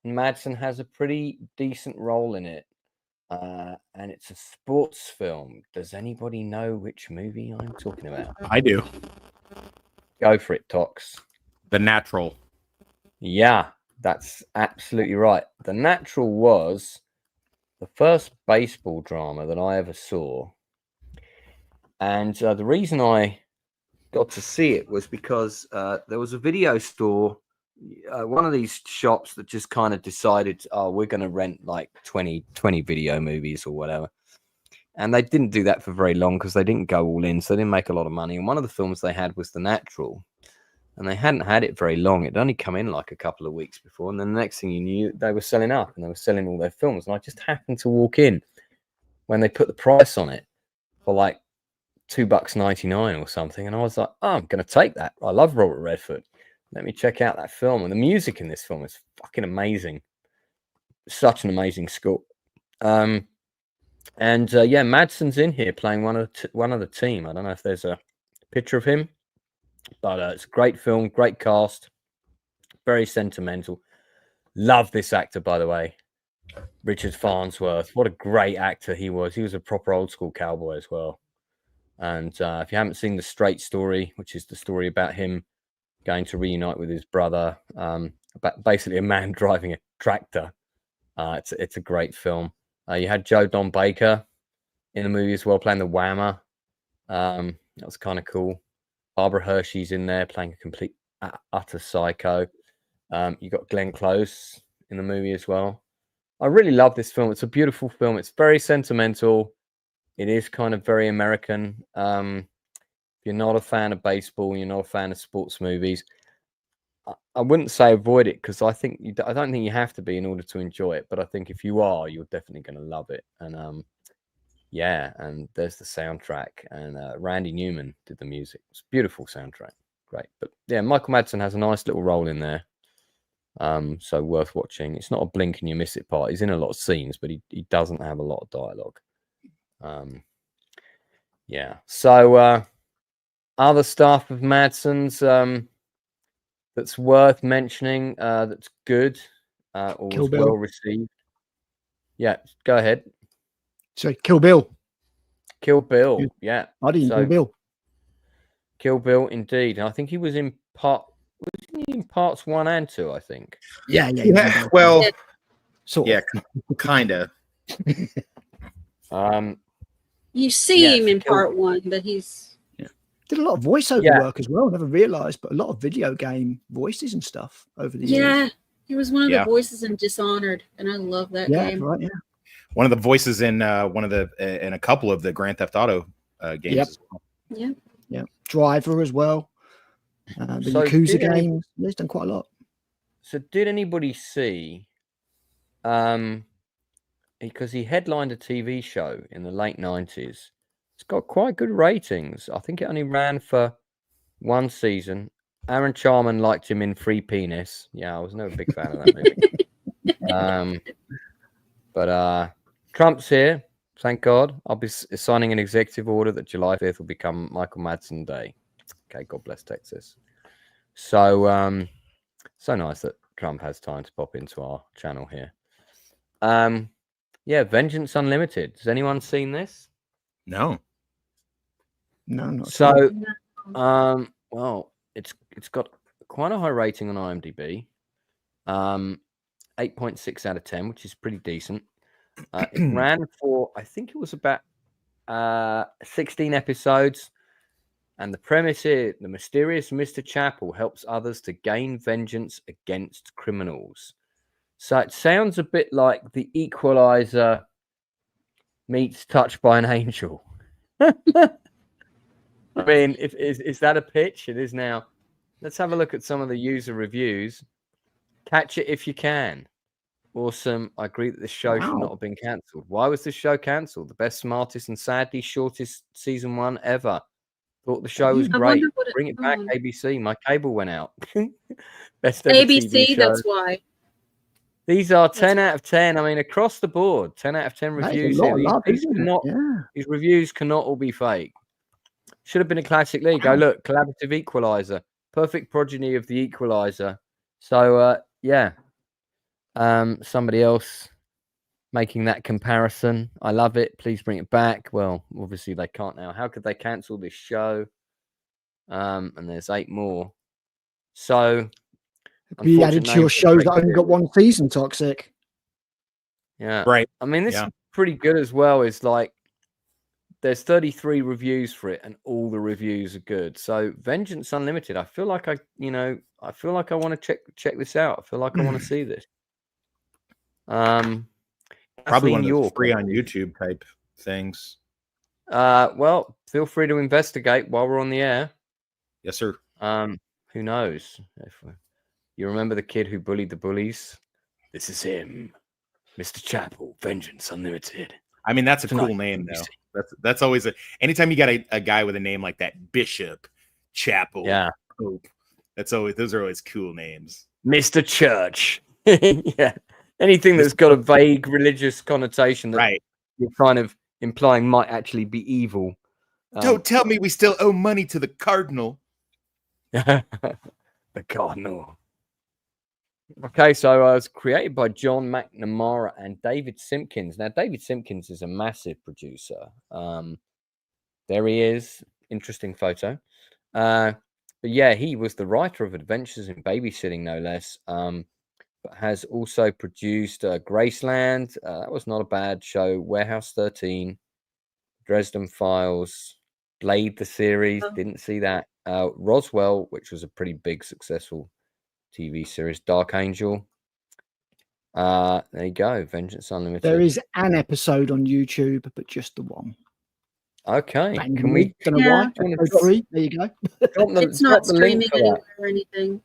Madsen has a pretty decent role in it, and it's a sports film. Does anybody know which movie I'm talking about? I do. Go for it, Tox. The Natural. Yeah, that's absolutely right. The Natural was the first baseball drama that I ever saw. And the reason I got to see it was because there was a video store, one of these shops that just kind of decided, oh, we're going to rent like 20 video movies or whatever. And they didn't do that for very long because they didn't go all in, so they didn't make a lot of money. And one of the films they had was The Natural. And they hadn't had it very long. It'd only come in like a couple of weeks before. And then the next thing you knew, they were selling up and they were selling all their films. And I just happened to walk in when they put the price on it for like $2.99 or something. And I was like, oh, I'm going to take that. I love Robert Redford. Let me check out that film. And the music in this film is fucking amazing. Such an amazing score. Yeah, Madsen's in here playing one of the team. I don't know if there's a picture of him, but it's a great film, great cast, very sentimental. Love this actor, by the way, Richard Farnsworth. What a great actor he was. He was a proper old school cowboy as well. And if you haven't seen The Straight Story, which is the story about him going to reunite with his brother, about basically a man driving a tractor, it's a great film. You had Joe Don Baker in the movie as well, playing the Whammer. That was kind of cool. Barbara Hershey's in there playing a complete utter psycho. You got Glenn Close in the movie as well. I really love this film. It's a beautiful film. It's very sentimental. It is kind of very American. If you're not a fan of baseball, you're not a fan of sports movies, I wouldn't say avoid it, because I don't think you have to be in order to enjoy it. But I think if you are, you're definitely going to love it. And yeah, and there's the soundtrack, and Randy Newman did the music. It's a beautiful soundtrack, great. But yeah, Michael Madsen has a nice little role in there, so worth watching. It's not a blink and you miss it part. He's in a lot of scenes, but he doesn't have a lot of dialogue. Yeah. So other stuff of Madsen's that's worth mentioning, that's good, or was well received. Yeah, go ahead. So Kill Bill. Kill Bill, yeah. I didn't Kill Bill. Kill Bill, indeed. I think he was in parts 1 and 2, I think. Yeah. Well, sort of. Kind of. You see him in part 1, but he's did a lot of voiceover work as well. Never realized, but a lot of video game voices and stuff over the years. Yeah, he was one of the voices in Dishonored, and I love that game. Right, yeah. One of the voices in in a couple of the Grand Theft Auto games. Yep. As well. Yeah. Driver as well. The Yakuza games. He's done quite a lot. So did anybody see because he headlined a TV show in the late 90s. It's got quite good ratings. I think it only ran for one season. Aaron Charman liked him in Free Penis. Yeah, I was never a big fan of that movie. But Trump's here. Thank God. I'll be signing an executive order that July 5th will become Michael Madsen Day. Okay, God bless Texas. So, so nice that Trump has time to pop into our channel here. Yeah, Vengeance Unlimited. Has anyone seen this? No. No, not So, well, it's got quite a high rating on IMDb. 8.6 out of 10, which is pretty decent. It ran for, I think it was about 16 episodes. And the premise is the mysterious Mr. Chapel helps others to gain vengeance against criminals. So it sounds a bit like The Equalizer meets Touched by an Angel. I mean, is that a pitch? It is now. Let's have a look at some of the user reviews. Catch it if you can. Awesome. I agree that this show should not have been cancelled. Why was this show cancelled? The best, smartest, and sadly shortest season 1 ever. Thought the show was great. Bring it back, ABC. My cable went out. Best ever ABC, TV show. that's why. These are 10 out of 10. I mean, across the board, 10 out of 10 reviews here. These reviews cannot all be fake. Should have been a classic league. Oh, look, collaborative equalizer. Perfect progeny of the equalizer. So, yeah. Somebody else making that comparison. I love it. Please bring it back. Well, obviously they can't now. How could they cancel this show? And there's 8 more. So be added to your shows that only got one season, Toxic. Yeah. Right. I mean, this is pretty good as well. It's like there's 33 reviews for it and all the reviews are good. So Vengeance Unlimited, I feel like I want to check this out. I feel like I want to see this. Probably one of the free on YouTube type things. Well, feel free to investigate while we're on the air. Yes, sir. Who knows? If you remember the kid who bullied the bullies? This is him, Mr. Chapel, Vengeance Unlimited. I mean, that's a cool name, though. That's always anytime you got a guy with a name like that, Bishop, Chapel, Pope. Those are always cool names. Mr. Church. Yeah. Anything that's got a vague religious connotation that you're kind of implying might actually be evil. Don't tell me we still owe money to the Cardinal. The Cardinal. Okay, so it was created by John McNamara and David Simpkins. Now, David Simpkins is a massive producer. There he is. Interesting photo. But yeah, he was the writer of Adventures in Babysitting, no less. But has also produced Graceland. That was not a bad show. Warehouse 13, Dresden Files, Blade the series. Didn't see that. Roswell, which was a pretty big, successful TV series. Dark Angel. There you go. Vengeance Unlimited. There is an episode on YouTube, but just the one. Okay. Can we? Don't know why. There you go. It's not streaming anywhere or anything.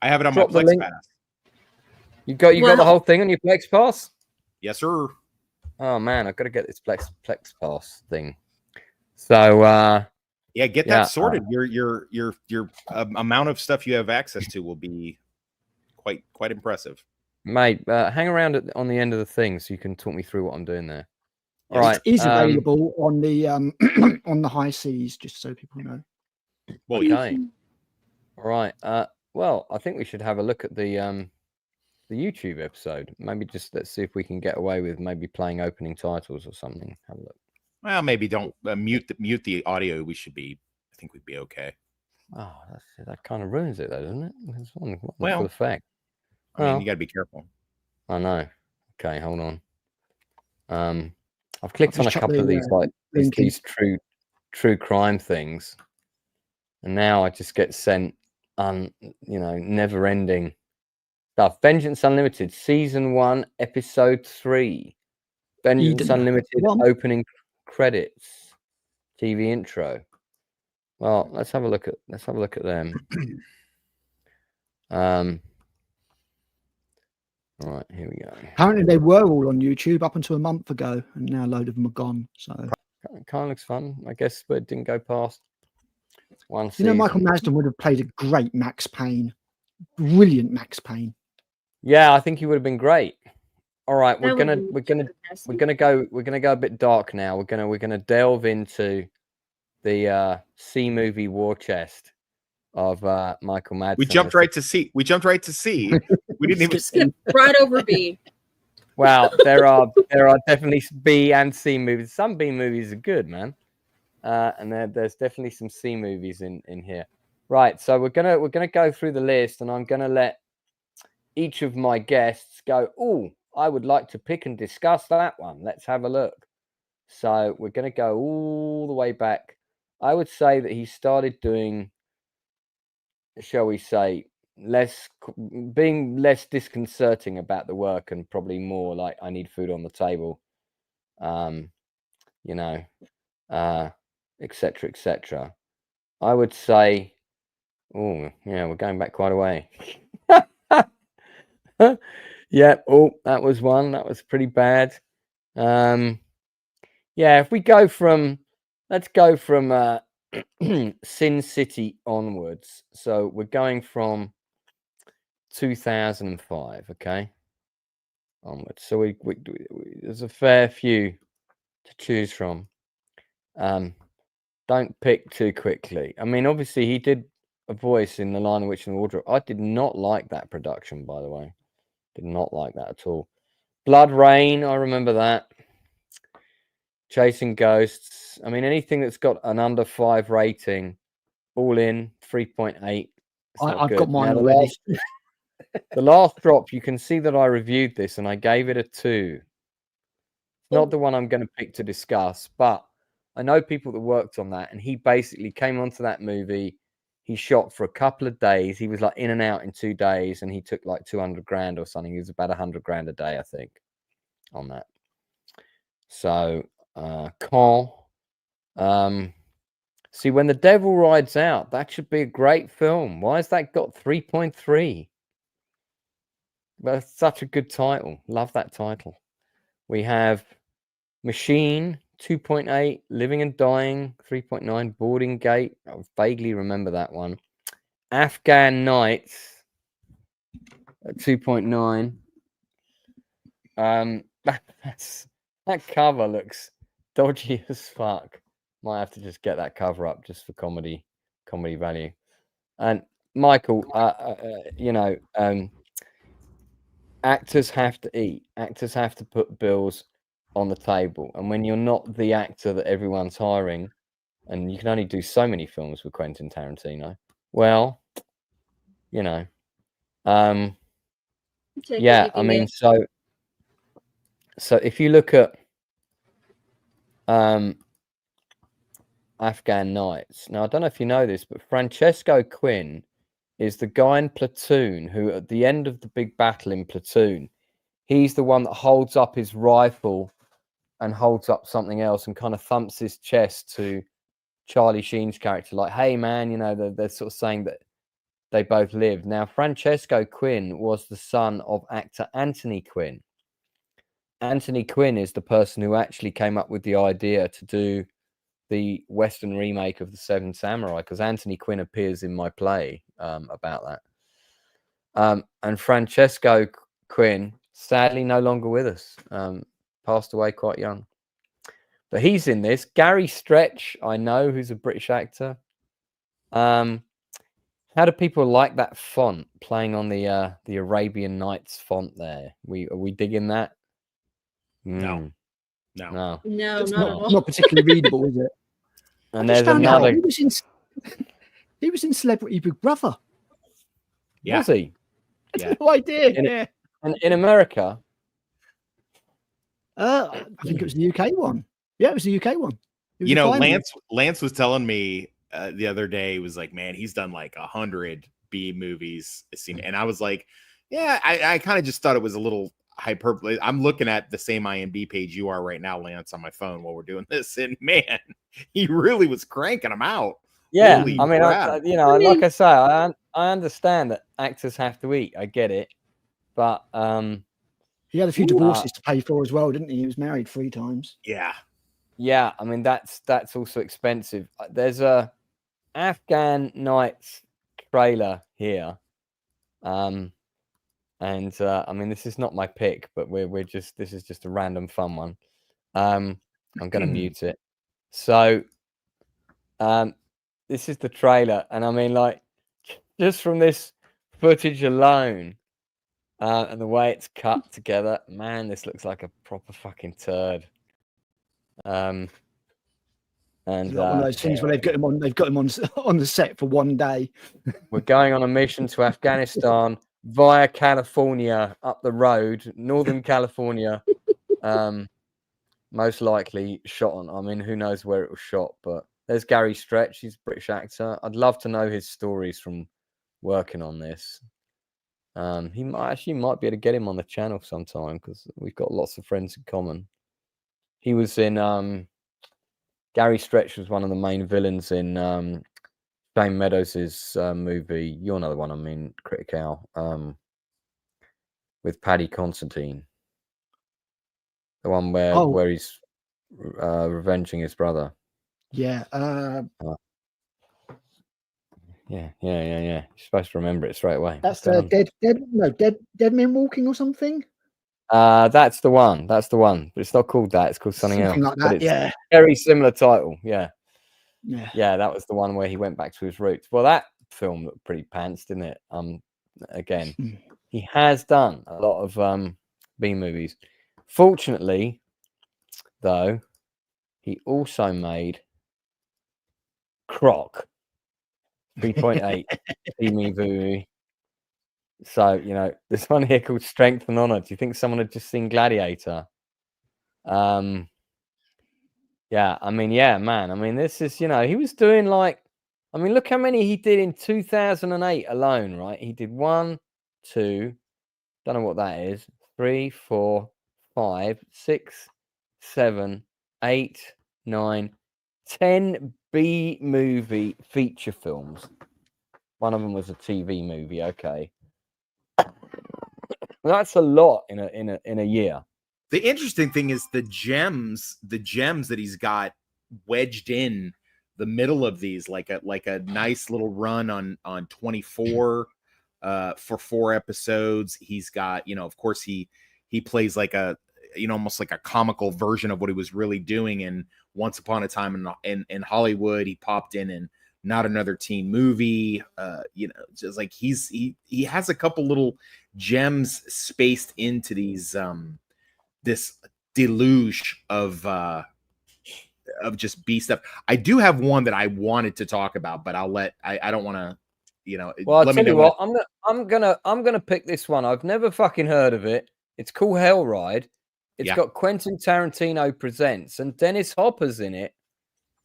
I have it on my Plex Pass. You got the whole thing on your Plex Pass? Yes, sir. Oh man, I've got to get this Plex Pass thing. So yeah, get that sorted. Your amount of stuff you have access to will be quite impressive. Mate, hang around on the end of the thing so you can talk me through what I'm doing there. All right. It is available on the on the high seas, just so people know. Well, okay. All right. Well, I think we should have a look at the YouTube episode. Maybe just let's see if we can get away with maybe playing opening titles or something. Have a look. Well, maybe don't mute the audio. I think we'd be okay. Oh, that kind of ruins it, though, doesn't it? It's one well, for the fact. I mean, you got to be careful. I know. Okay, hold on. I've clicked on a couple of these these true crime things, and now I just get sent never ending stuff. Vengeance Unlimited, Season 1, Episode 3. Vengeance Unlimited opening credits, TV intro. Well, let's have a look at them. All right, here we go. Apparently, they were all on YouTube up until a month ago, and now a load of them are gone. So, Kind of looks fun, I guess, but it didn't go past one you season. know, Michael Marsden would have played a great Max Payne, brilliant Max Payne. Yeah, I think he would have been great. All right, we're That gonna would be go a bit dark now. We're gonna delve into the C movie war chest of Michael Madsen. We jumped right to C. We didn't even skip right over B. Well, there are definitely B and C movies. Some B movies are good, man, and there's definitely some C movies in here. Right, so we're gonna go through the list, and I'm gonna let each of my guests go. Oh, I would like to pick and discuss that one. Let's have a look. So we're gonna go all the way back. I would say that he started doing, shall we say, being less disconcerting about the work and probably more like I need food on the table, you know, etc., etc. I would say, oh yeah, we're going back quite a way. Yeah, oh, that was one that was pretty bad. Yeah, if we go from, let's go from Sin City onwards. So we're going from 2005, okay, onwards. So we there's a fair few to choose from. Don't pick too quickly. I mean, obviously he did a voice in The Lion, the Witch and the Wardrobe. I did not like that production, by the way. Did not like that at all. Blood Rain, I remember that. Chasing Ghosts. I mean, anything that's got an under 5 rating, all in 3.8. I've got mine already. The last drop, you can see that I reviewed this and I gave it a 2. Not the one I'm going to pick to discuss, but I know people that worked on that, and he basically came onto that movie. He shot for a couple of days. He was like in and out in 2 days, and he took like 200 grand or something. He was about 100 grand a day, I think, on that. So, see, When the Devil Rides Out, that should be a great film. Why has that got 3.3? That's such a good title. Love that title. We have Machine, 2.8, Living and Dying, 3.9, Boarding Gate. I vaguely remember that one. Afghan Nights, 2.9. That cover looks dodgy as fuck. Might have to just get that cover up just for comedy value. And Michael, you know, actors have to eat. Actors have to put bills on the table. And when you're not the actor that everyone's hiring, and you can only do so many films with Quentin Tarantino, well, you know, yeah, I mean, so if you look at Afghan Nights, now I don't know if you know this, but Francesco Quinn is the guy in Platoon who, at the end of the big battle in Platoon, he's the one that holds up his rifle and holds up something else and kind of thumps his chest to Charlie Sheen's character, like, hey man, you know, they're sort of saying that they both lived. Now, Francesco Quinn was the son of actor Anthony Quinn. Anthony Quinn is the person who actually came up with the idea to do the Western remake of The Seven Samurai, because Anthony Quinn appears in my play about that. And Francesco Quinn, sadly, no longer with us. Passed away quite young. But he's in this. Gary Stretch, I know, who's a British actor. How do people like that font playing on the Arabian Nights font there? Are we digging that? No. No, It's not at all. not particularly readable, is it? And I there's just found out another. he was in Celebrity Big Brother. Yeah. Was he? I had no idea. In America? I think it was the UK one. Yeah, it was the UK one. You know, Lance was telling me the other day, was like, man, he's done like 100 B movies. And I was like, yeah, I kind of just thought it was a little hyperbole. I'm looking at the same IMDb page you are right now, Lance, on my phone while we're doing this, and man, he really was cranking them out. Yeah, Holy I mean, crap. like I say, I understand that actors have to eat. I get it, but He had a few divorces to pay for as well, didn't he? He was married 3 times. Yeah. Yeah, I mean that's also expensive. There's a Afghan Nights trailer here, and I mean this is not my pick, but this is just a random fun one. I'm gonna mute it. So, this is the trailer, and I mean, like, just from this footage alone, and the way it's cut together, man, this looks like a proper fucking turd. And It's like one of those things where they've got him on the set for one day. We're going on a mission to Afghanistan via California, up the road, Northern California. Most likely shot on. I mean, who knows where it was shot, but there's Gary Stretch. He's a British actor. I'd love to know his stories from working on this. He might be able to get him on the channel sometime because we've got lots of friends in common. He was in Gary Stretch was one of the main villains in Shane Meadows' movie. You'll know the one I mean, Critical, with Paddy Considine. The one where he's revenging his brother. Yeah. Yeah. You're supposed to remember it straight away. That's Dead Men Walking or something. That's the one. But it's not called that. It's called something else. Like that. But it's yeah. Very similar title. Yeah. Yeah. That was the one where he went back to his roots. Well, that film looked pretty pants, didn't it? Again, he has done a lot of B movies. Fortunately, though, he also made Croc 3.8 movie. So, you know, there's one here called Strength and Honor. Do you think someone had just seen Gladiator? Yeah, I mean, man. I mean, this is, you know, he was doing like, I mean, look how many he did in 2008 alone, right? He did 1, 2, don't know what that is, 3, 4, 5, 6, 7, 8, 9, 10 B movie feature films. One of them was a TV movie. Okay, that's a lot in a year. The interesting thing is the gems that he's got wedged in the middle of these, like a nice little run on 24 for 4 episodes. He's got, you know, of course he plays like a, you know, almost like a comical version of what he was really doing in Once Upon a Time in Hollywood. He popped in Not Another Teen Movie. You know, just like he has a couple little gems spaced into these this deluge of just B stuff. I do have one that I wanted to talk about, but I don't want to, you know. Well, I'll tell you what, I'm gonna pick this one. I've never fucking heard of it. It's called Hell Ride. It's got Quentin Tarantino Presents and Dennis Hopper's in it.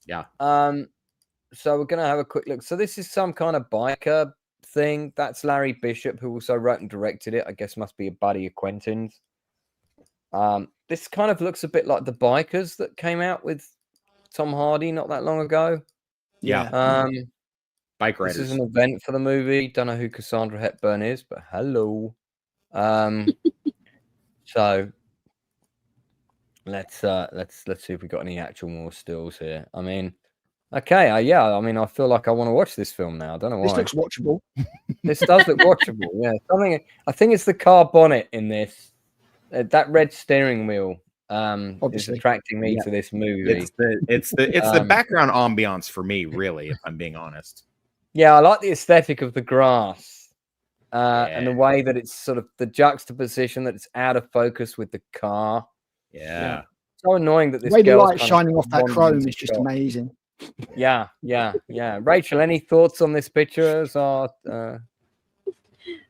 Yeah. So we're gonna have a quick look. So this is some kind of biker thing. That's Larry Bishop, who also wrote and directed it. I guess must be a buddy of Quentin's. This kind of looks a bit like the bikers that came out with Tom Hardy not that long ago. Yeah. Bike riders. This is an event for the movie. Don't know who Cassandra Hepburn is, but hello. So let's see if we got any actual more stills here. I mean, okay, I mean, I feel like I want to watch this film now. I don't know why. This looks watchable. This does look watchable. Yeah, something. I think it's the car bonnet in this. That red steering wheel is attracting me to this movie. It's the background ambiance for me, really, if I'm being honest. Yeah, I like the aesthetic of the grass and the way that it's sort of the juxtaposition that it's out of focus with the car. Yeah. So annoying that this the way the girl's light shining off that chrome is just amazing. Yeah. Rachel, any thoughts on this picture?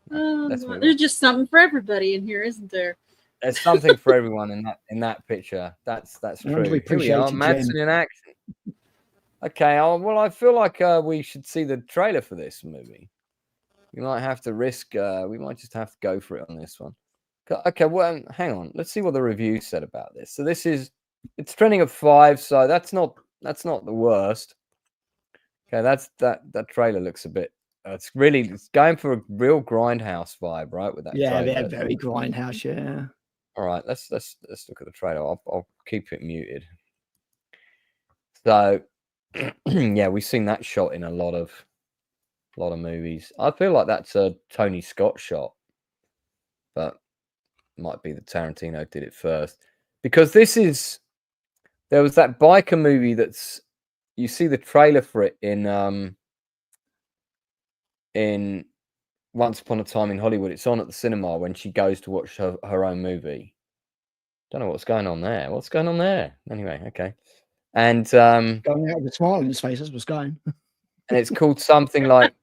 There's just something for everybody in here, isn't there? There's something for everyone in that picture. That's true. Here we are, Madsen in action. Okay, well, I feel like we should see the trailer for this movie. We might have to risk. We might just have to go for it on this one. Okay, well, hang on. Let's see what the review said about this. So it's trending at 5. So that's not the worst. Okay, that trailer looks a bit. It's going for a real Grindhouse vibe, right? With that. Yeah, they're very Grindhouse. Yeah. All right, let's look at the trailer. I'll keep it muted. So, yeah, we've seen that shot in a lot of movies. I feel like that's a Tony Scott shot, but might be that Tarantino did it first, because there was that biker movie that's, you see the trailer for it in Once Upon a Time in Hollywood. It's on at the cinema when she goes to watch her own movie. Don't know what's going on there. What's going on there? Anyway, okay. And Going out with a smile on his face, that's what's going. and it's called something like,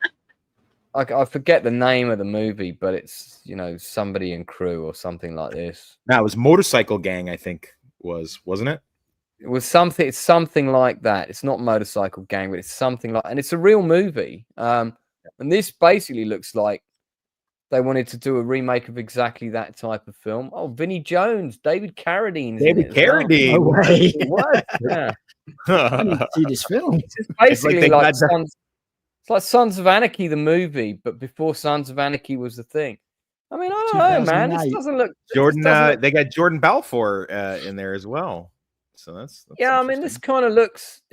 I forget the name of the movie, but it's, you know, Somebody and Crew or something like this. No, it was Motorcycle Gang, I think wasn't it? It was something. It's something like that. It's not Motorcycle Gang, but it's something like, and it's a real movie. And this basically looks like they wanted to do a remake of exactly that type of film. Oh, Vinnie Jones, David Carradine. David Carradine. No way. What? Yeah. I need to see this film. It's basically like Sons it's like Sons of Anarchy, the movie, but before Sons of Anarchy was the thing. I mean, I don't know, man. This doesn't look Jordan. They got Jordan Balfour in there as well. So that's yeah. I mean, this kind of looks.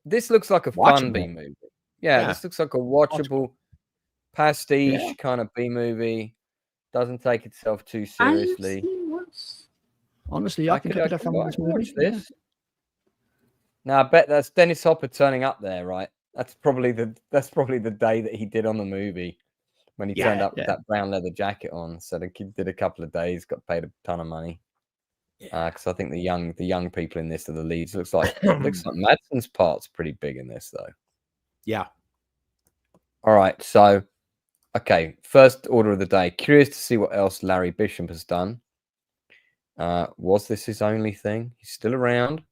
This looks like a fun B movie. Yeah, this looks like a watchable pastiche kind of B movie. Doesn't take itself too seriously. Honestly, I could watch this. Now, I bet that's Dennis Hopper turning up there, right? That's probably the day that he did on the movie, when he turned up with that brown leather jacket on. So the kid did a couple of days, got paid a ton of money. Because I think the young people in this are the leads. Looks like Madsen's part's pretty big in this, though. Yeah. All right. So, okay. First order of the day. Curious to see what else Larry Bishop has done. Was this his only thing? He's still around.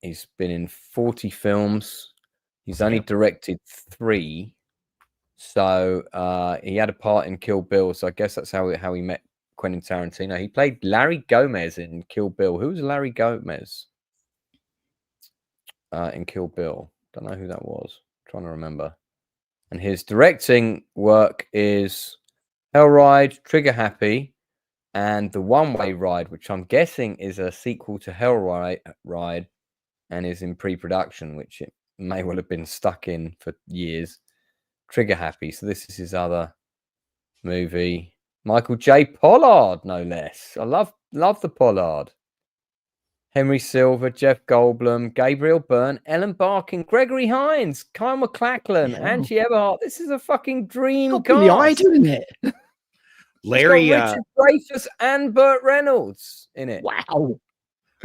He's been in 40 films. He's only directed 3. So he had a part in Kill Bill. So I guess that's how he met Quentin Tarantino. He played Larry Gomez in Kill Bill. Who was Larry Gomez in Kill Bill? Don't know who that was. I'm trying to remember. And his directing work is Hell Ride, Trigger Happy, and The One-Way Ride, which I'm guessing is a sequel to Hell Ride and is in pre-production, which it may well have been stuck in for years. Trigger Happy. So this is his other movie. Michael J. Pollard, no less. I love the Pollard. Henry Silva, Jeff Goldblum, Gabriel Byrne, Ellen Barkin, Gregory Hines, Kyle MacLachlan, Angie Everhart. This is a fucking dream cast. Billy Idol in it. Larry Richard Dreyfuss and Burt Reynolds in it. Wow.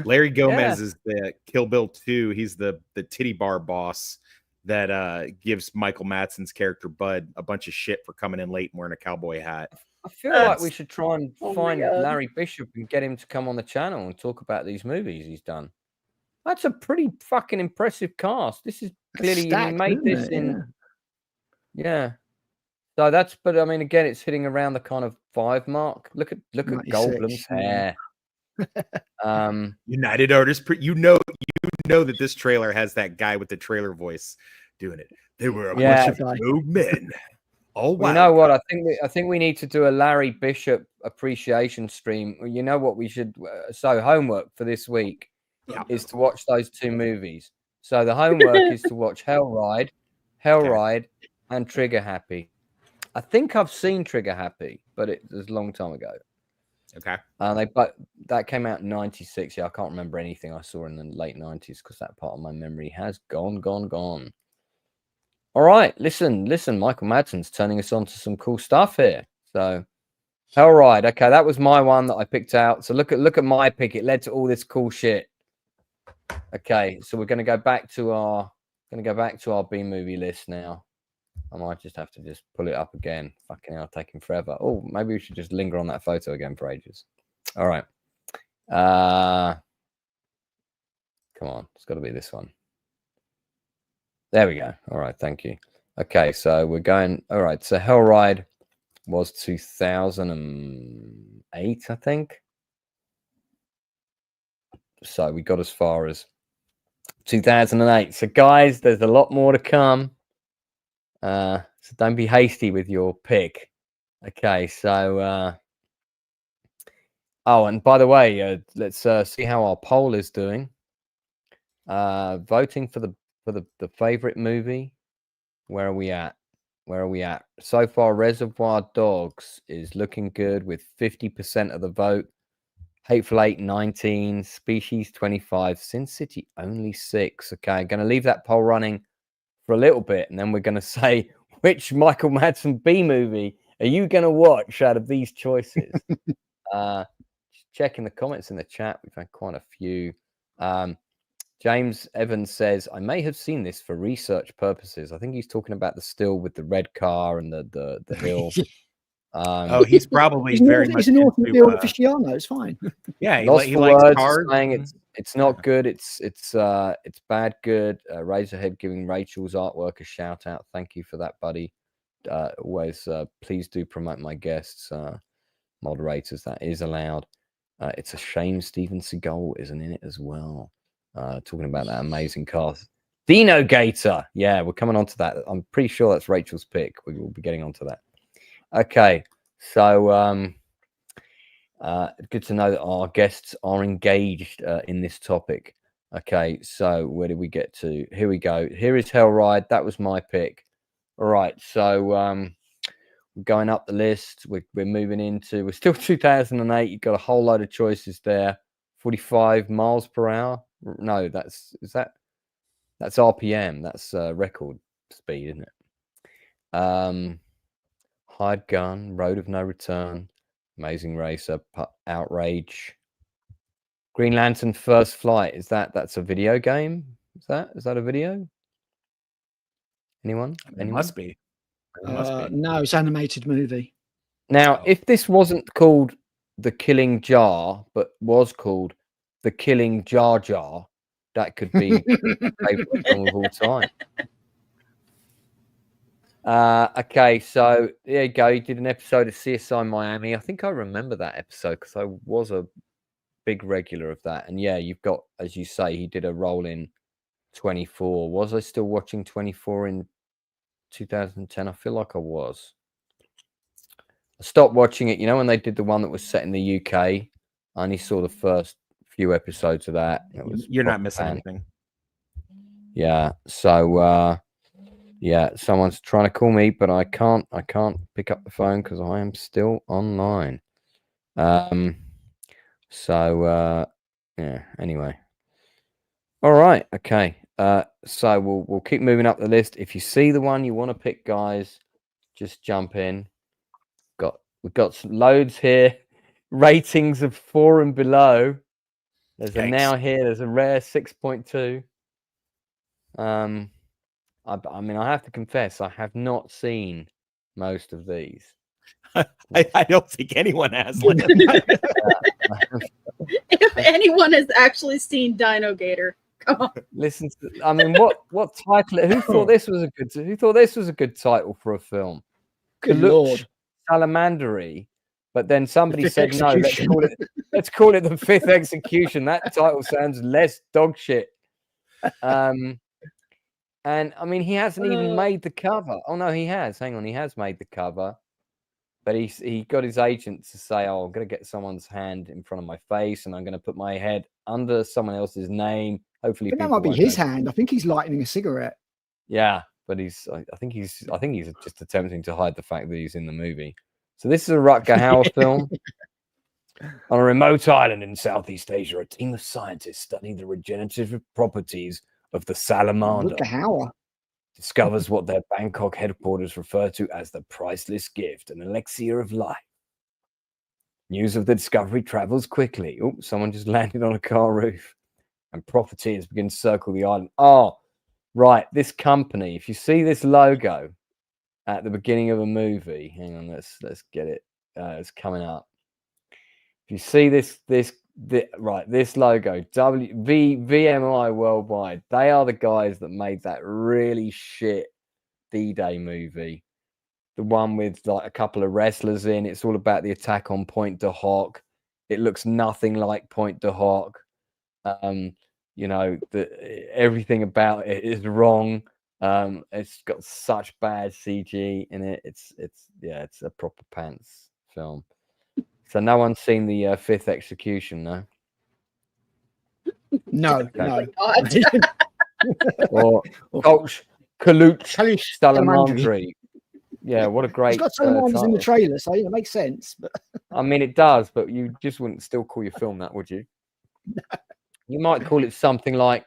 Larry Gomez is the Kill Bill 2. He's the titty bar boss that gives Michael Madsen's character Bud a bunch of shit for coming in late and wearing a cowboy hat. I feel like we should try and find Larry Bishop and get him to come on the channel and talk about these movies he's done. That's a pretty fucking impressive cast. This is clearly he made this in. Yeah. So that's, but I mean, again, it's hitting around the kind of 5 mark. Look at Goldblum's hair. United Artists, you know that this trailer has that guy with the trailer voice doing it. They were a bunch of rogue men. Oh wow! You know what? I think we need to do a Larry Bishop appreciation stream. You know what we should? So homework for this week is to watch those 2 movies. So the homework is to watch Hell Ride, and Trigger Happy. I think I've seen Trigger Happy, but it was a long time ago. Okay. But that came out in 96. Yeah, I can't remember anything I saw in the late 90s because that part of my memory has gone. All right, listen, Michael Madsen's turning us on to some cool stuff here. So, Hell Ride. Okay, that was my one that I picked out. So look at my pick. It led to all this cool shit. Okay, so we're going to go back to our B movie list now. I might just have to just pull it up again. Fucking hell, taking forever. Oh, maybe we should just linger on that photo again for ages. All right. Come on, it's got to be this one. There we go. All right, thank you. Okay, so we're going. All right, so Hell Ride was 2008, I think. So we got as far as 2008. So guys, there's a lot more to come. So don't be hasty with your pick. Okay, so Oh, and by the way, let's see how our poll is doing. Voting for the favorite movie. Where are we at? Where are we at? So far, Reservoir Dogs is looking good with 50% of the vote. Hateful Eight, 19. Species, 25. Sin City, only 6. Okay, going to leave that poll running for a little bit, and then we're going to say which Michael Madsen B movie are you going to watch out of these choices? Checking the comments in the chat. We've had quite a few. James Evans says, I may have seen this for research purposes. I think he's talking about the still with the red car and the hill. He's probably very much he's an automobile into, aficionado. It's fine. Yeah, Lost he for likes words, cars. saying it's not good. It's bad good. Razorhead giving Rachel's artwork a shout out. Thank you for that, buddy. Always please do promote my guests, moderators. That is allowed. It's a shame Steven Seagal isn't in it as well. Talking about that amazing cast. Dino Gator. Yeah, we're coming on to that. I'm pretty sure that's Rachel's pick. We will be getting onto that. Okay, so good to know that our guests are engaged in this topic. Okay, so where did we get to? Here we go. Here is Hellride. That was my pick. All right, so we're going up the list. We're moving into. We're still 2008. You've got a whole load of choices there. 45 miles per hour. No, that's RPM. That's record speed, isn't it? Hired Gun, Road of No Return, Amazing Racer, Outrage, Green Lantern First Flight. That's a video game? Is that a video? Anyone? It must be. It must be. No, it's animated movie. Now, if this wasn't called The Killing Jar, but was called The Killing Jar Jar, that could be my favorite film of all time. Okay, so there you go. You did an episode of CSI Miami. I think I remember that episode because I was a big regular of that. And yeah, you've got, as you say, he did a role in 24. Was I still watching 24 in 2010? I feel like I was. I stopped watching it. You know, when they did the one that was set in the UK, I only saw the first few episodes of that. You're not missing anything. Yeah. So, yeah, someone's trying to call me, but I can't pick up the phone because I am still online. So yeah, anyway. All right, okay. So we'll keep moving up the list. If you see the one you want to pick, guys, just jump in. We've got some loads here. Ratings of 4 and below. There's a now here, there's a rare 6.2. I mean, I have to confess, I have not seen most of these. I don't think anyone has. If anyone has actually seen Dino Gator, come on. Listen to, I mean, what title? Who thought this was a good title for a film? Good Lord. Salamandery. But then somebody said no. Let's call it The Fifth Execution. That title sounds less dog shit. And I mean, he hasn't even made the cover. Oh no, he has. Hang on, he has made the cover. But he got his agent to say, "Oh, I'm going to get someone's hand in front of my face, and I'm going to put my head under someone else's name. Hopefully, that might be his hand. I think he's lighting a cigarette. Yeah, but I think he's just attempting to hide the fact that he's in the movie. So this is a Rutger Hauer film. On a remote island in Southeast Asia, a team of scientists studying the regenerative properties of the salamander Rutger Hauer discovers what their Bangkok headquarters refer to as the priceless gift, an elixir of life. News of the discovery travels quickly. Oh, someone just landed on a car roof. And profiteers begin to circle the island. Oh, right. This company, if you see this logo at the beginning of a movie, hang on, let's get it. It's coming up. If you see this logo, VMI Worldwide, they are the guys that made that really shit D-Day movie. The one with like a couple of wrestlers in. It's all about the attack on Pointe du Hoc. It looks nothing like Pointe du Hoc. You know, everything about it is wrong. It's got such bad CG in it. It's a proper pants film. So no one's seen the Fifth Execution, no? No, Definitely no. not. Or Coach Kaluch Kalush Salamandri. Yeah, what a He's great got salamanders in the title. trailer, so it makes sense. But I mean, it does, but you just wouldn't still call your film that, would you? You might call it something like,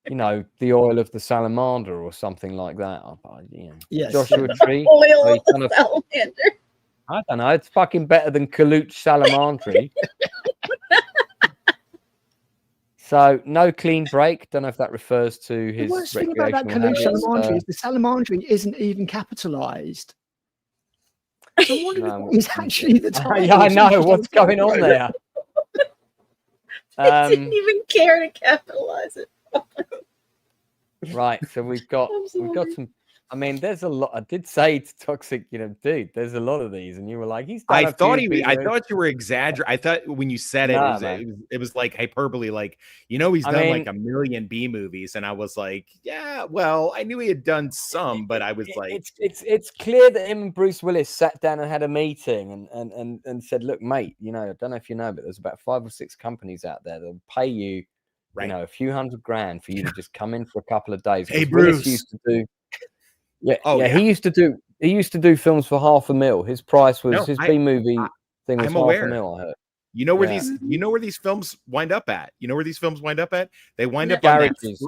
you know, The Oil of the Salamander or something like that. yes, Joshua Tree. Oil Oh, of the salamander. I don't know. It's fucking better than Kaluch Salamandri. So no clean break. Don't know if that refers to the his worst thing about that recreational Kalush habits. salamandry is the salamandry isn't even capitalized. So what No, is actually the title? yeah, I know what's going on there. I didn't even care to capitalize it. Right, so we've got some. I mean, there's a lot. I did say to Toxic, you know, dude, there's a lot of these, and you were like, he's done I a thought few I videos. thought you were exaggerating. I thought when you said it, Nah, it was like hyperbole. Like, you know, he's I done mean- like a million B movies, and I was like, yeah, well, I knew he had done some, but I was like, it's clear that him and Bruce Willis sat down and had a meeting and said, look, mate, you know, I don't know if you know, but there's about 5 or 6 companies out there that'll pay you, right. you know, a few $100,000 for you to just come in for a couple of days. Hey, 'Cause Willis Bruce. used to do. Yeah, Oh, yeah, yeah. he used to do films for $500,000. His price was No, his B movie thing was I'm aware. $500,000. I heard. You know where Yeah. these films wind up at? You know where these films wind up at? They wind Yeah. up on that, Garages.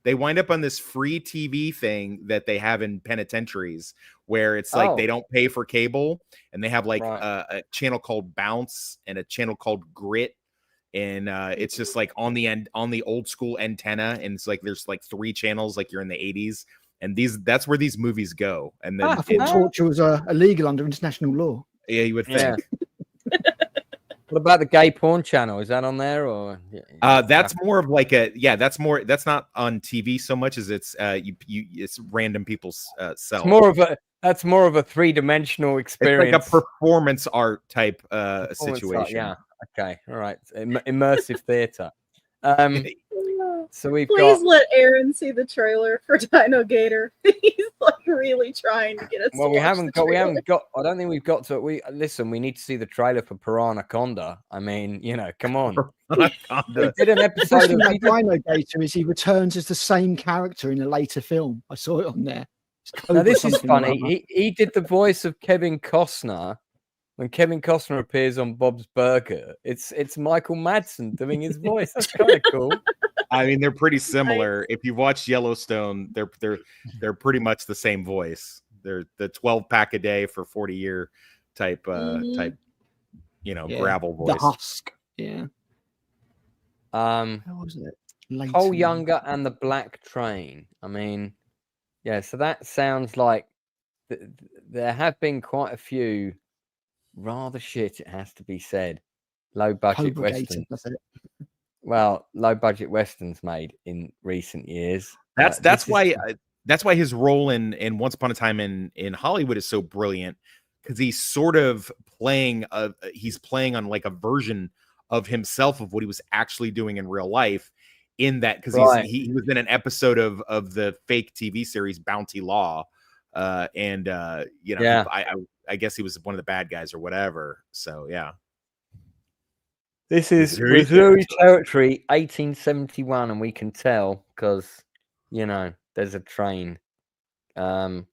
they wind up on this free TV thing that they have in penitentiaries where it's like Oh. they don't pay for cable, and they have like Right. a channel called Bounce and a channel called Grit. And it's just like on the old school antenna, and it's like there's like 3 channels, like you're in the 80s, and that's where these movies go. And then I thought torture was illegal under international law. yeah, you would Yeah. think. What about the gay porn channel? Is that on there or? That's more of like that's not on TV so much as it's it's random people's self. That's more of a 3-dimensional It's experience. like a performance art type Performance art, situation. yeah. Okay. All right. Immersive theater. So we've Please got. let Aaron see the trailer for Dino Gator. He's like really trying to get us. Well, to we watch haven't the got. We trailer. haven't got. I don't think we've got to. We need to see the trailer for Piranaconda. I mean, you know, come on. We did an The episode best of. thing about Dino Gator is he returns as the same character in a later film. I saw it on there. It's Now Cobra this is something or funny. other. He did the voice of Kevin Costner when Kevin Costner appears on Bob's Burger. It's Michael Madsen doing his voice. That's kind of cool. I mean, they're pretty similar. If you've watched Yellowstone, they're pretty much the same voice. They're the 12 pack a day for 40-year type Mhm. you know, Yeah, gravel voice. The Husk. Yeah. How was it? Later. Cole Younger and the Black Train. I mean, yeah. So that sounds like there have been quite a few rather shit. It has to be said. Low budget Cobra Gator. westerns. That's it. Well, low budget westerns made in recent years. That's This is- why his role in Once Upon a Time in Hollywood is so brilliant, because he's sort of playing on like a version of himself of what he was actually doing in real life, in that because Right. he was in an episode of the fake TV series Bounty Law, and you know, Yeah. I guess he was one of the bad guys or whatever. So yeah. This is Missouri Missouri Territory, 1871, and we can tell because, you know, there's a train, and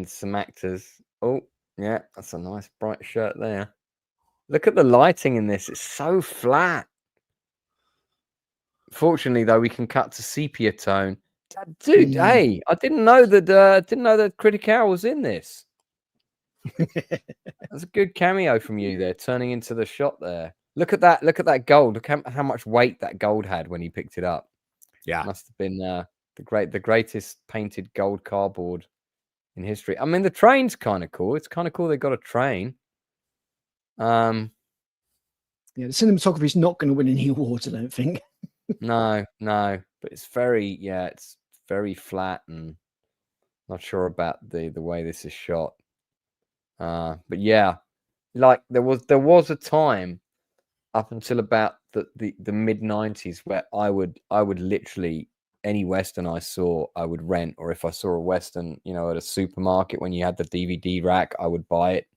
some actors. Oh, yeah, that's a nice bright shirt there. Look at the lighting in this; it's so flat. Fortunately, though, we can cut to sepia tone. Dude, hey, I didn't know that Critical was in this. That's a good cameo from you there, turning into the shot there. Look at that! Look at that gold. Look how much weight that gold had when he picked it up. Yeah. Must have been the greatest painted gold cardboard in history. I mean, the train's kind of cool. It's kind of cool they got a train. Yeah, the cinematography is not going to win any awards, I don't think. No, but it's very flat and not sure about the way this is shot. But yeah, like there was a time up until about the mid 90s where I would literally, any Western I saw, I would rent, or if I saw a Western, you know, at a supermarket when you had the DVD rack, I would buy it.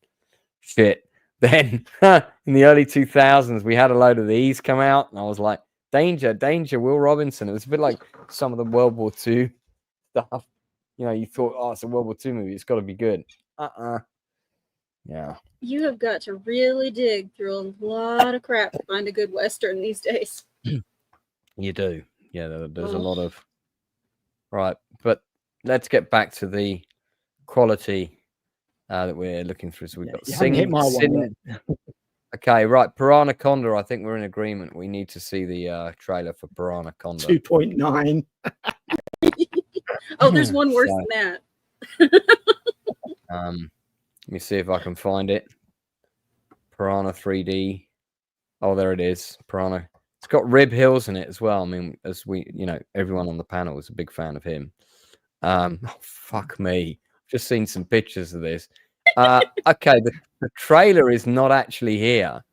Shit, Then in the early 2000s, we had a load of these come out, and I was like, danger, danger, Will Robinson. It was a bit like some of the World War II stuff. You know, you thought, oh, it's a World War II movie. It's got to be good. Yeah. You have got to really dig through a lot of crap to find a good Western these days. You do. Yeah, there's a lot of... Right, but let's get back to the quality that we're looking for. So we've got Okay, right. Piranha-Conda, I think we're in agreement. We need to see the trailer for Piranha-Conda. 2.9. Oh, there's one worse than that. Let me see if I can find it. Piranha 3D. Oh, there it is. Piranha. It's got Rib Hills in it as well. I mean, as we, everyone on the panel is a big fan of him. Oh, fuck me. I've just seen some pictures of this. Okay, the trailer is not actually here,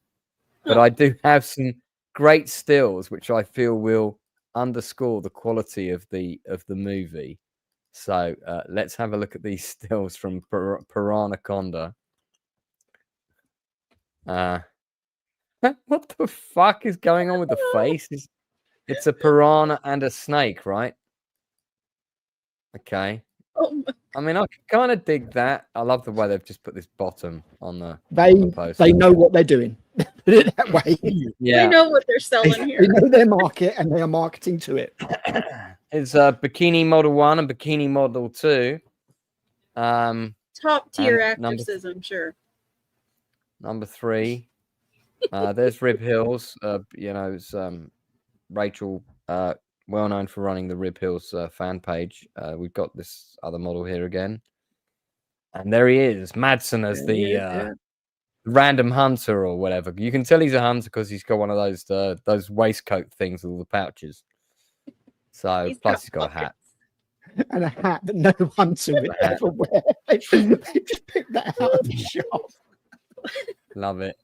but I do have some great stills, which I feel will underscore the quality of the movie. So let's have a look at these stills from Piranha-Conda. What the fuck is going on with the face? It's a piranha and a snake, right? Okay. I mean, I can kind of dig that. I love the way they've just put this bottom on the poster. They know what they're doing. Put it that way. Yeah. They know what they're selling here. They know their market and they are marketing to it. It's Bikini Model 1 and Bikini Model 2. Top tier actresses, I'm sure. Number 3. There's Rib Hills. It's Rachel, well known for running the Rib Hills fan page. We've got this other model here again. And there he is, Madsen as the random hunter or whatever. You can tell he's a hunter because he's got one of those waistcoat things with all the pouches. So plus he's got a hat. And a hat that no hunter would ever wear. They just picked that out of the shop. Love it.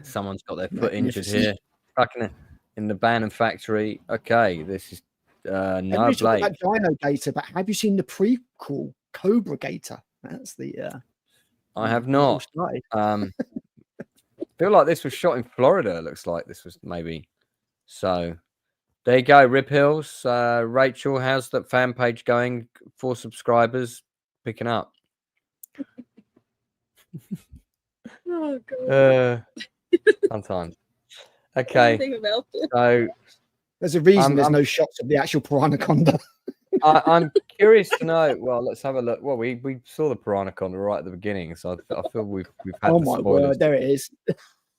Someone's got their foot injured here. Fucking in the Bannon factory. Okay, this is no Blake. About Dino Gator, but have you seen the prequel Cobra Gator? That's the. I have not. Feel like this was shot in Florida. It looks like this was maybe. So there you go, Rib Hills. Rachel, how's that fan page going? 4 subscribers picking up. Oh god. Sometimes. Okay. So there's a reason there's no shots of the actual Piranha-Conda. I'm curious to know. Well, let's have a look. Well, we saw the Piranha-Conda right at the beginning, so I feel we've had. Oh my word! There it is.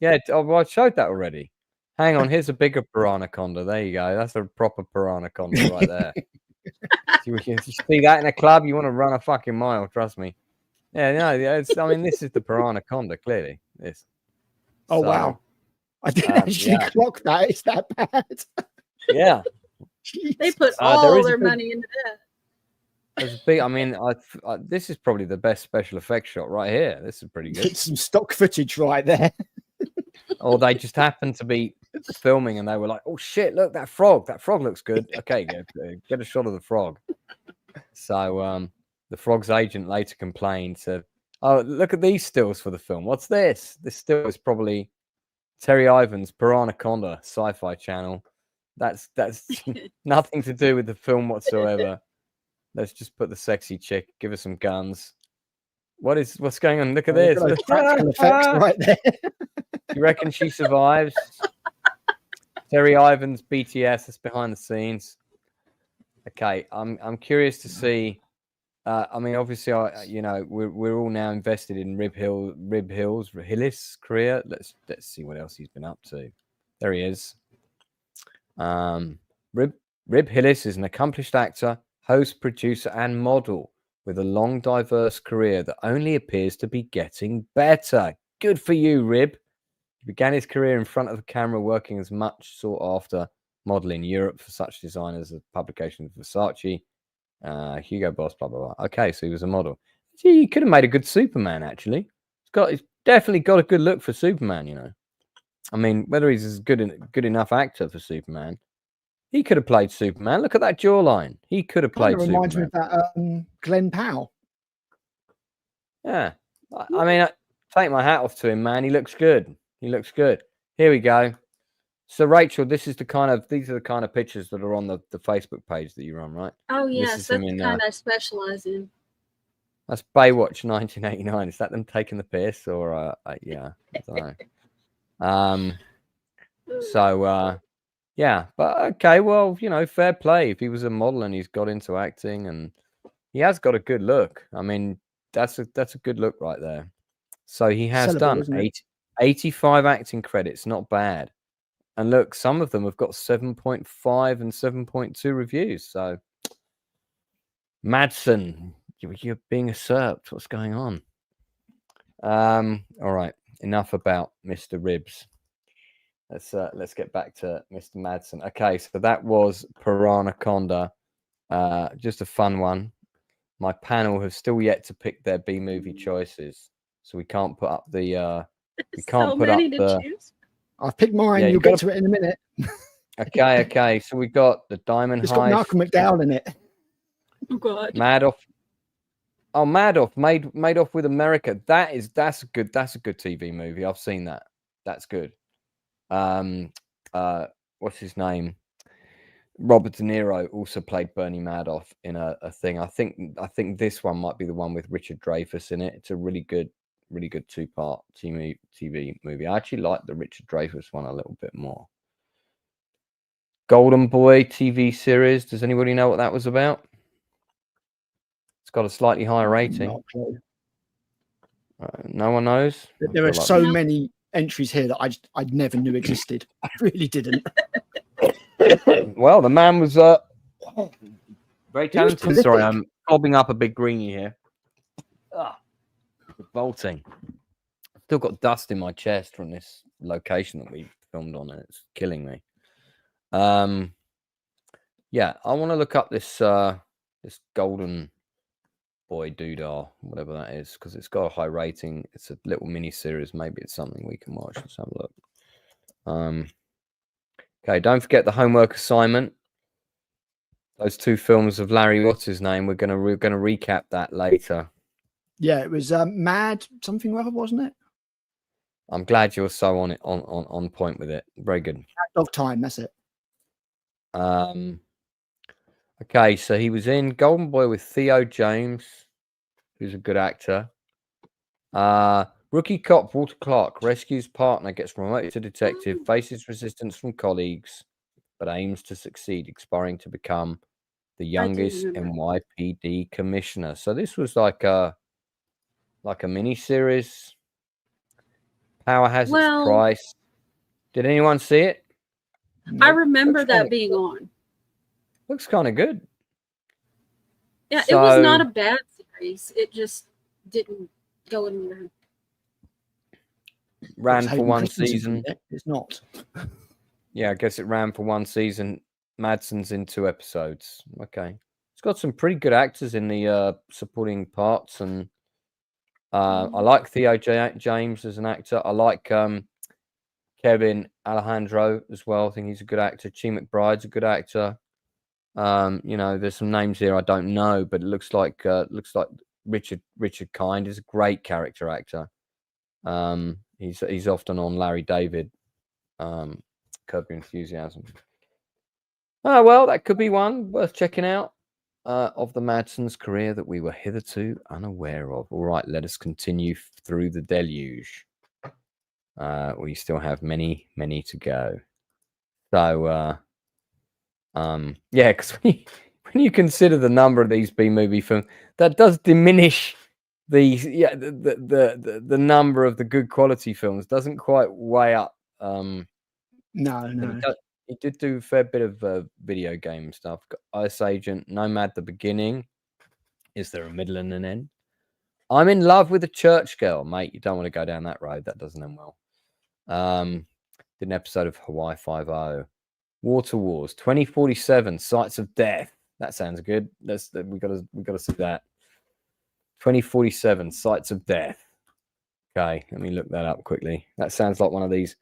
Yeah, I showed that already. Hang on, here's a bigger Piranha-Conda. There you go. That's a proper Piranha-Conda right there. You see that in a club, you want to run a fucking mile. Trust me. Yeah, no. I mean, this is the Piranha-Conda. Clearly, this. Oh wow! I didn't actually clock that. It's that bad. Yeah. They put all their money into that. There's a big. I mean, this is probably the best special effects shot right here. This is pretty good. It's some stock footage right there. Or they just happened to be filming and they were like, "Oh shit! Look, that frog. That frog looks good. Okay, get a shot of the frog." So the frog's agent later complained, said, "Oh, look at these stills for the film. What's this? This still is probably Terry Ivans' Piranha-Conda Sci-Fi Channel. That's nothing to do with the film whatsoever. Let's just put the sexy chick, give her some guns. What's going on? Look at this. Practical effects right there. You reckon she survives? Terry Ivans, BTS, that's behind the scenes. Okay, I'm curious to see. I mean, obviously, we're all now invested in Rib Hillis' career. Let's see what else he's been up to. There he is. Rib Hillis is an accomplished actor, host, producer, and model with a long, diverse career that only appears to be getting better. Good for you, Rib. He began his career in front of the camera, working as much sought after model in Europe for such designers as publications of Versace, Hugo Boss, blah, blah, blah. Okay, so he was a model. Gee, he could have made a good Superman, actually. He's definitely got a good look for Superman, I mean, whether he's a good enough actor for Superman, he could have played Superman. Look at that jawline. He could have played Superman. Reminds me of that Glenn Powell. Yeah. I mean, take my hat off to him, man. He looks good. He looks good. Here we go. So Rachel, these are the kind of pictures that are on the Facebook page that you run, right? Oh This yes, is that's him in, the kind I specialize in. That's Baywatch 1989. Is that them taking the piss, or yeah? I don't know. So yeah, but okay, well, you know, fair play. If he was a model and he's got into acting, and he has got a good look. I mean, that's a good look right there. So he has Sellable, done isn't it? 85 acting credits, not bad. And look, some of them have got 7.5 and 7.2 reviews. So, Madsen, you're being usurped. What's going on? All right, enough about Mr. Ribs. Let's get back to Mr. Madsen. Okay, so that was Piranaconda. Just a fun one. My panel have still yet to pick their B movie choices, so we can't put up the. We can't so put many up to the. choose. I've picked mine. Yeah, You'll get to it in a minute. Okay. So we got the Diamond It's got Heist. Malcolm McDowell in it. Oh God. Madoff. Oh, Madoff, made off with America. That's a good TV movie. I've seen that. That's good. What's his name? Robert De Niro also played Bernie Madoff in a thing. I think this one might be the one with Richard Dreyfuss in it. It's a really good 2-part TV movie. I actually like the Richard Dreyfuss one a little bit more. Golden Boy TV series. Does anybody know what that was about? It's got a slightly higher rating. Not a clue. No one knows. There are so many entries here that I never knew existed. I really didn't. Well, the man was very talented. Sorry, I'm bobbing up a big greenie here. Revolting. I've still got dust in my chest from this location that we filmed on, and it's killing me. Yeah, I want to look up this this Golden Boy doodah, whatever that is, because it's got a high rating. It's a little mini series. Maybe it's something we can watch. Let's have a look. Okay, don't forget the homework assignment. Those 2 films of Larry, what's his name? We're gonna recap that later. Yeah, it was Mad something or other, wasn't it? I'm glad you're so on point with it. Very good. Act of Time, that's it. Okay, so he was in Golden Boy with Theo James, who's a good actor. Rookie cop Walter Clark rescues partner, gets promoted to detective, faces resistance from colleagues, but aims to succeed, aspiring to become the youngest NYPD commissioner. So this was like a mini series. Power has its price. Did anyone see it? I remember that being on. Looks kind of good. Yeah, it was not a bad series. It just didn't go anywhere. Ran for one season. It's not. Yeah, I guess it ran for one season. Madsen's in 2 episodes. Okay. It's got some pretty good actors in the supporting parts, and I like Theo James as an actor. I like Kevin Alejandro as well. I think he's a good actor. Chi McBride's a good actor. You know, there's some names here I don't know, but it looks like Richard Kind is a great character actor. He's often on Larry David, Curb Your Enthusiasm. Oh well, that could be one worth checking out of the Madsen's career that we were hitherto unaware of. All right, let us continue through the deluge. We still have many to go. So yeah, because when you consider the number of these B movie films, that does diminish the number of the good quality films. Doesn't quite weigh up. No. He did do a fair bit of video game stuff. Got Ice Agent, Nomad: The Beginning. Is there a middle and an end? I'm in love with a church girl, mate. You don't want to go down that road. That doesn't end well. Did an episode of Hawaii Five-0. Water Wars, 2047, Sights of Death. That sounds good. We gotta see that. 2047, Sights of Death. Okay, let me look that up quickly. That sounds like one of these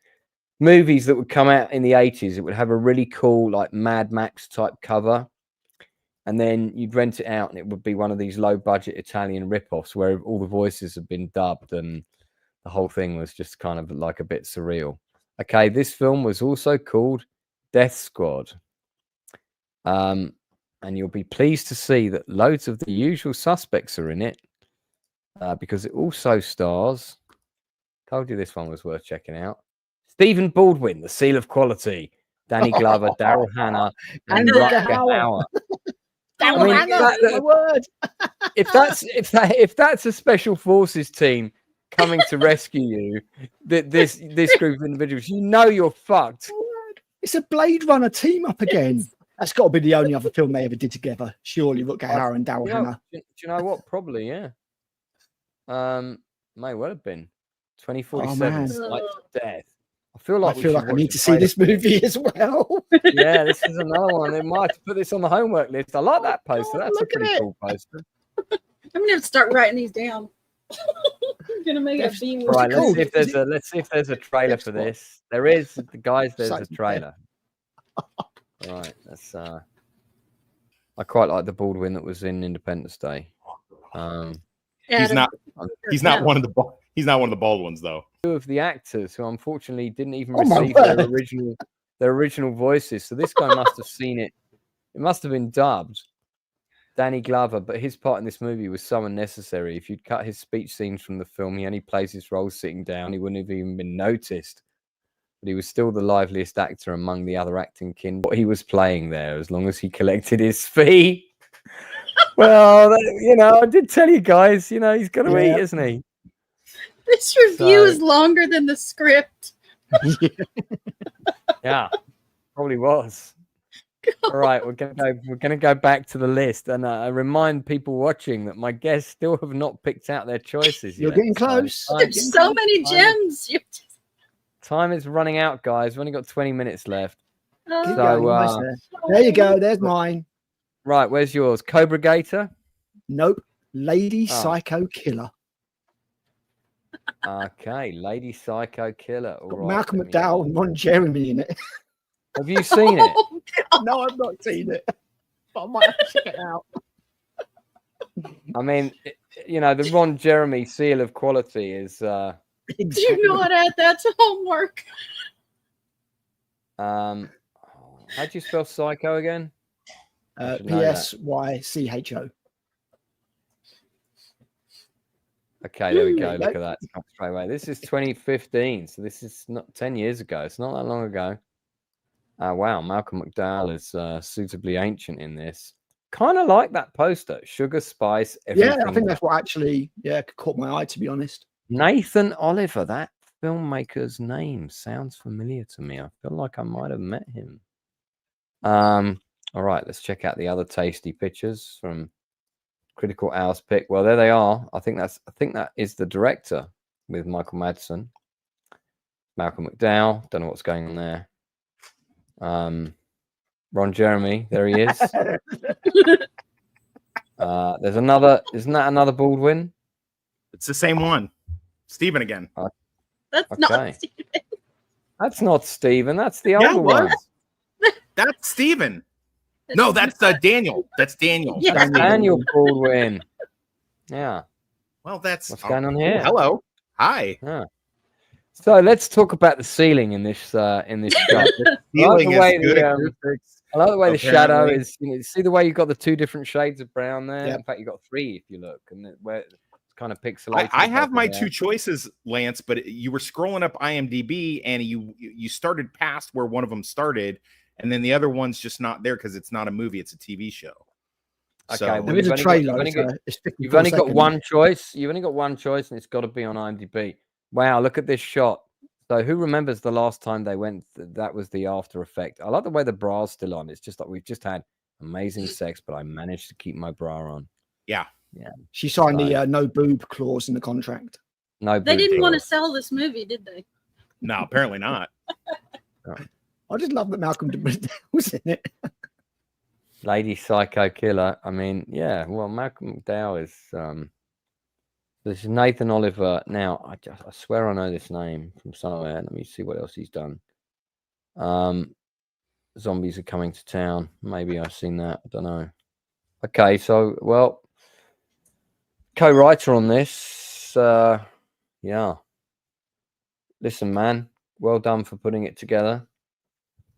movies that would come out in the 80s. It would have a really cool, like Mad Max type cover, and then you'd rent it out, and it would be one of these low budget Italian rip-offs where all the voices have been dubbed, and the whole thing was just kind of like a bit surreal. Okay, this film was also called Death Squad. And you'll be pleased to see that loads of the usual suspects are in it, because it also stars, told you this one was worth checking out, Stephen Baldwin, the seal of quality, Danny Glover, Daryl Hannah, and Rutger Hauer. I mean, my word. if that's a special forces team coming to rescue you, this group of individuals, you know you're fucked. It's a Blade Runner team up again. That's got to be the only other film they ever did together. Surely, Rutger Hauer and Daryl Hannah. Do you know what? Probably, yeah. May well have been 2047. Flight to Death. I feel like I need to see this movie as well. Yeah, this is another one. They might have to put this on the homework list. I like that poster. That's a pretty cool poster. I'm gonna have to start writing these down. I'm gonna make it a B. Right, let's see if there's a trailer for this. There is, guys. There's a trailer. Right, that's. I quite like the Baldwin that was in Independence Day. He's not one of the bald ones though. Two of the actors who unfortunately didn't even receive their original voices. So this guy must have seen it. It must have been dubbed. Danny Glover, but his part in this movie was so unnecessary. If you'd cut his speech scenes from the film, he only plays his role sitting down. He wouldn't have even been noticed. But he was still the liveliest actor among the other acting kin. What he was playing there, as long as he collected his fee. Well, I did tell you guys, he's got to eat, isn't he? This review is longer than the script. Yeah, probably was. All right, we're gonna go back to the list, and I remind people watching that my guests still have not picked out their choices yet. You're getting close. There's so many gems. Time is running out, guys. We've only got 20 minutes left. There you go. There's mine. Right, where's yours? Cobra Gator? Nope. Lady Psycho Killer. Okay, Lady Psycho Killer. All right, Malcolm McDowell and Ron Jeremy in it. Have you seen it? No, I've not seen it. But I might have to check it out. I mean, the Ron Jeremy seal of quality is... Do you know how to add that to homework? How do you spell psycho again? P-S-Y-C-H-O. Okay, there we go. Look at that. Straight away. This is 2015, so this is not 10 years ago. It's not that long ago. Wow, Malcolm McDowell is suitably ancient in this. Kind of like that poster. Sugar, spice, everything. Yeah, I think that's what actually caught my eye, to be honest. Nathan Oliver, that filmmaker's name sounds familiar to me. I feel like I might have met him. All right, let's check out the other tasty pictures from Critical Hour's pick. Well, there they are. I think that is the director with Michael Madsen. Malcolm McDowell. Don't know what's going on there. Ron Jeremy, there he is. There's another. Isn't that another Baldwin? It's the same one. Stephen again. That's not Stephen. That's not Stephen. That's the older one. That's Stephen. No, that's Daniel. That's Daniel. Yeah. Daniel Baldwin. Yeah. Well, that's what's going on here. Hello. Hi. Yeah. So let's talk about the ceiling in this shot. I like the way the shadow is. See the way you've got the two different shades of brown there. Yep. In fact, you've got three if you look, and where it's kind of pixelated. I have my two choices, Lance, but you were scrolling up IMDb and you started past where one of them started, and then the other one's just not there because it's not a movie; it's a TV show. Okay, so, well, there is a trailer. You've only got one choice. You've only got one choice, and it's got to be on IMDb. Wow, look at this shot. So who remembers the last time they went? That was the after effect. I like the way the bra's still on. It's just like we've just had amazing sex, but I managed to keep my bra on. Yeah. She signed the no boob clause in the contract. No, they didn't want to sell this movie, did they? No, apparently not. I just love that Malcolm was in it. Lady Psycho Killer. I mean, yeah. Well, Malcolm McDowell is. This is Nathan Oliver. Now, I swear I know this name from somewhere. Let me see what else he's done. Zombies Are Coming to Town. Maybe I've seen that. I don't know. Okay, so, well, co-writer on this. Yeah. listen, man, well done for putting it together.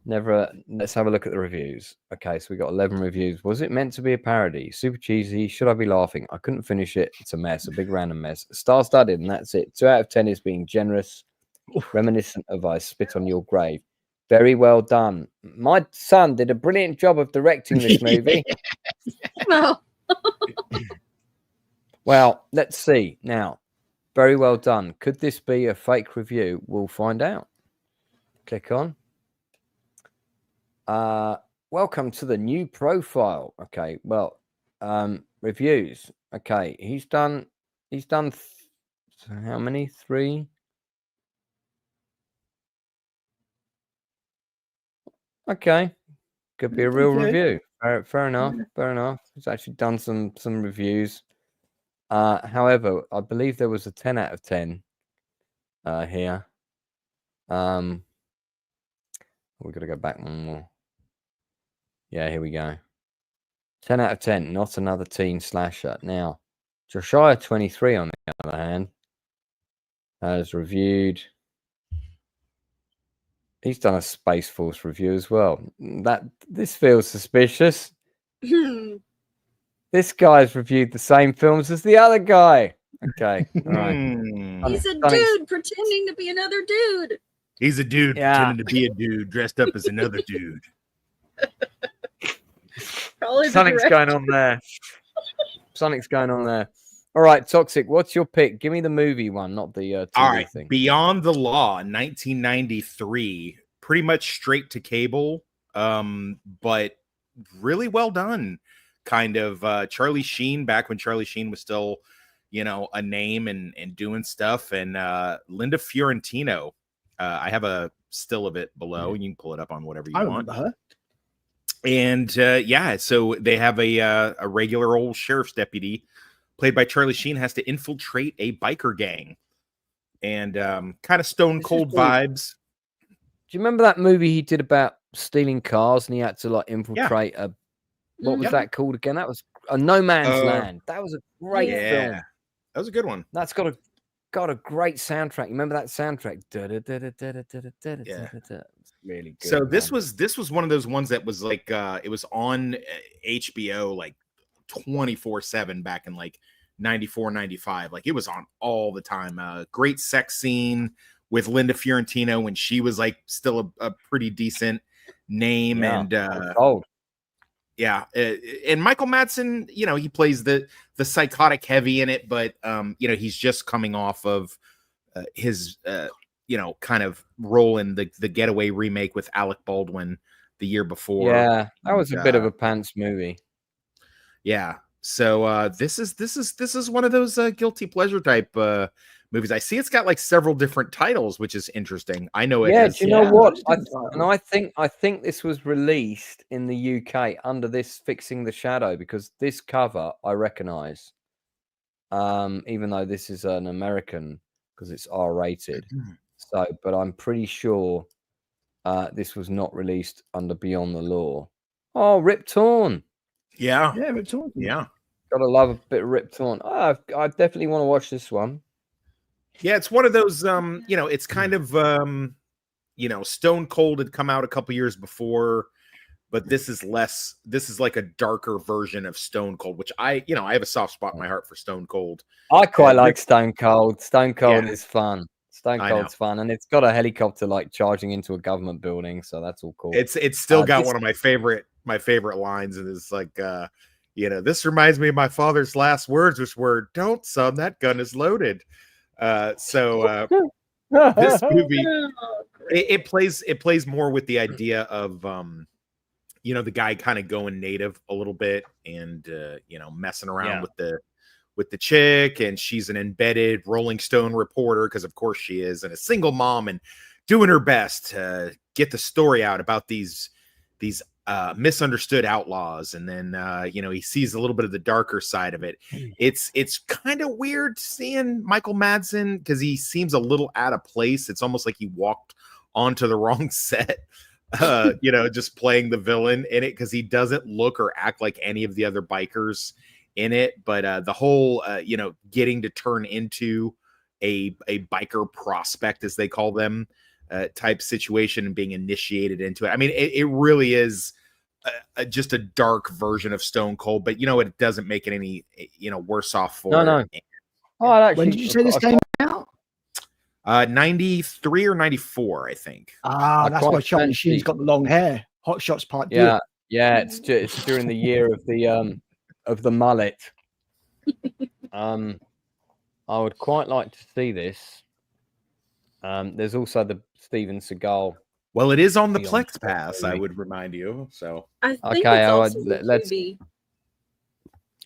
Let's have a look at the reviews. Okay, so we got 11 reviews. Was it meant to be a parody? Super cheesy. Should I be laughing? I couldn't finish it. It's a mess, a big random mess. Star-studded, and that's it. 2 out of 10 is being generous, reminiscent of I Spit on Your Grave. Very well done. My son did a brilliant job of directing this movie. No. Well, let's see now. Very well done. Could this be a fake review? We'll find out. Click on. Welcome to the new profile. Okay, well, reviews. Okay, he's done how many? 3. Okay, could be a real review. Fair enough. Fair enough. He's actually done some reviews. However, I believe there was a 10 out of 10 here. We've got to go back one more. Yeah, here we go. 10 out of 10, not another teen slasher. Now, Josiah 23, on the other hand, has reviewed. He's done a Space Force review as well. This feels suspicious. This guy's reviewed the same films as the other guy. Okay, all right. He's a dude pretending to be another dude. He's a dude pretending to be a dude dressed up as another dude. Probably Something's going on there. Something's going on there. All right, Toxic, what's your pick? Give me the movie one, not the TV all right, thing. Beyond the Law, 1993, pretty much straight to cable, but really well done. Kind of Charlie Sheen, back when Charlie Sheen was still, a name and doing stuff, and Linda Fiorentino. I have a still of it below, and you can pull it up on whatever you want. Her. And so they have a regular old sheriff's deputy played by Charlie Sheen has to infiltrate a biker gang, and kind of Stone Cold vibes. Do you remember that movie he did about stealing cars and he had to infiltrate a what was that called again? That was a No Man's Land. That was a great film. That was a good one. That's got a great soundtrack. You remember that soundtrack? It's really good. So this was one of those ones that was like it was on HBO like 24/7 back in like 94, 95. Like it was on all the time. Great sex scene with Linda Fiorentino when she was like still a pretty decent name. And and Michael Madsen, he plays the psychotic heavy in it, but he's just coming off of his kind of role in the Getaway remake with Alec Baldwin the year before. Yeah, that was a bit of a pants movie. Yeah. So this is one of those guilty pleasure type movies. I see it's got like several different titles, which is interesting. I know it. Yeah, do you know what? I think this was released in the UK under this Fixing the Shadow, because this cover I recognize. Even though this is an American, because it's R-rated. So, but I'm pretty sure this was not released under Beyond the Law. Oh, Rip Torn. Yeah, Rip Torn. Yeah, gotta love a bit of Rip Torn. I definitely want to watch this one. Yeah, it's one of those. It's kind of Stone Cold had come out a couple years before, but this is less. This is like a darker version of Stone Cold, which I have a soft spot in my heart for Stone Cold. I quite like Stone Cold. Stone Cold is fun. Stone Cold's fun, and it's got a helicopter charging into a government building, so that's all cool. It's still got one of my favorite lines, and it's like this reminds me of my father's last words, which were, "Don't, son, that gun is loaded." This movie it plays more with the idea of the guy kind of going native a little bit, and messing around with the chick, and she's an embedded Rolling Stone reporter, because of course she is, and a single mom, and doing her best to get the story out about these misunderstood outlaws. And then he sees a little bit of the darker side of it. It's kind of weird seeing Michael Madsen, because he seems a little out of place. It's almost like he walked onto the wrong set, just playing the villain in it, because he doesn't look or act like any of the other bikers in it. But the whole getting to turn into a biker prospect, as they call them, type situation, and being initiated into it. I mean, it really is just a dark version of Stone Cold, but it doesn't make it any worse off for No. it. Oh, actually, When did you say this came out? 93 or 94, I think. Ah, I that's why quite Charlie fancy- Sheen's got the long hair. Hot Shots Part D. Yeah, it's during the year of the mullet. I would quite like to see this. There's also the Steven Seagal. Well, it is on the Beyond Plex Pass, I movie. would remind you. So I think Okay, it's I also would- on let's- Tubi.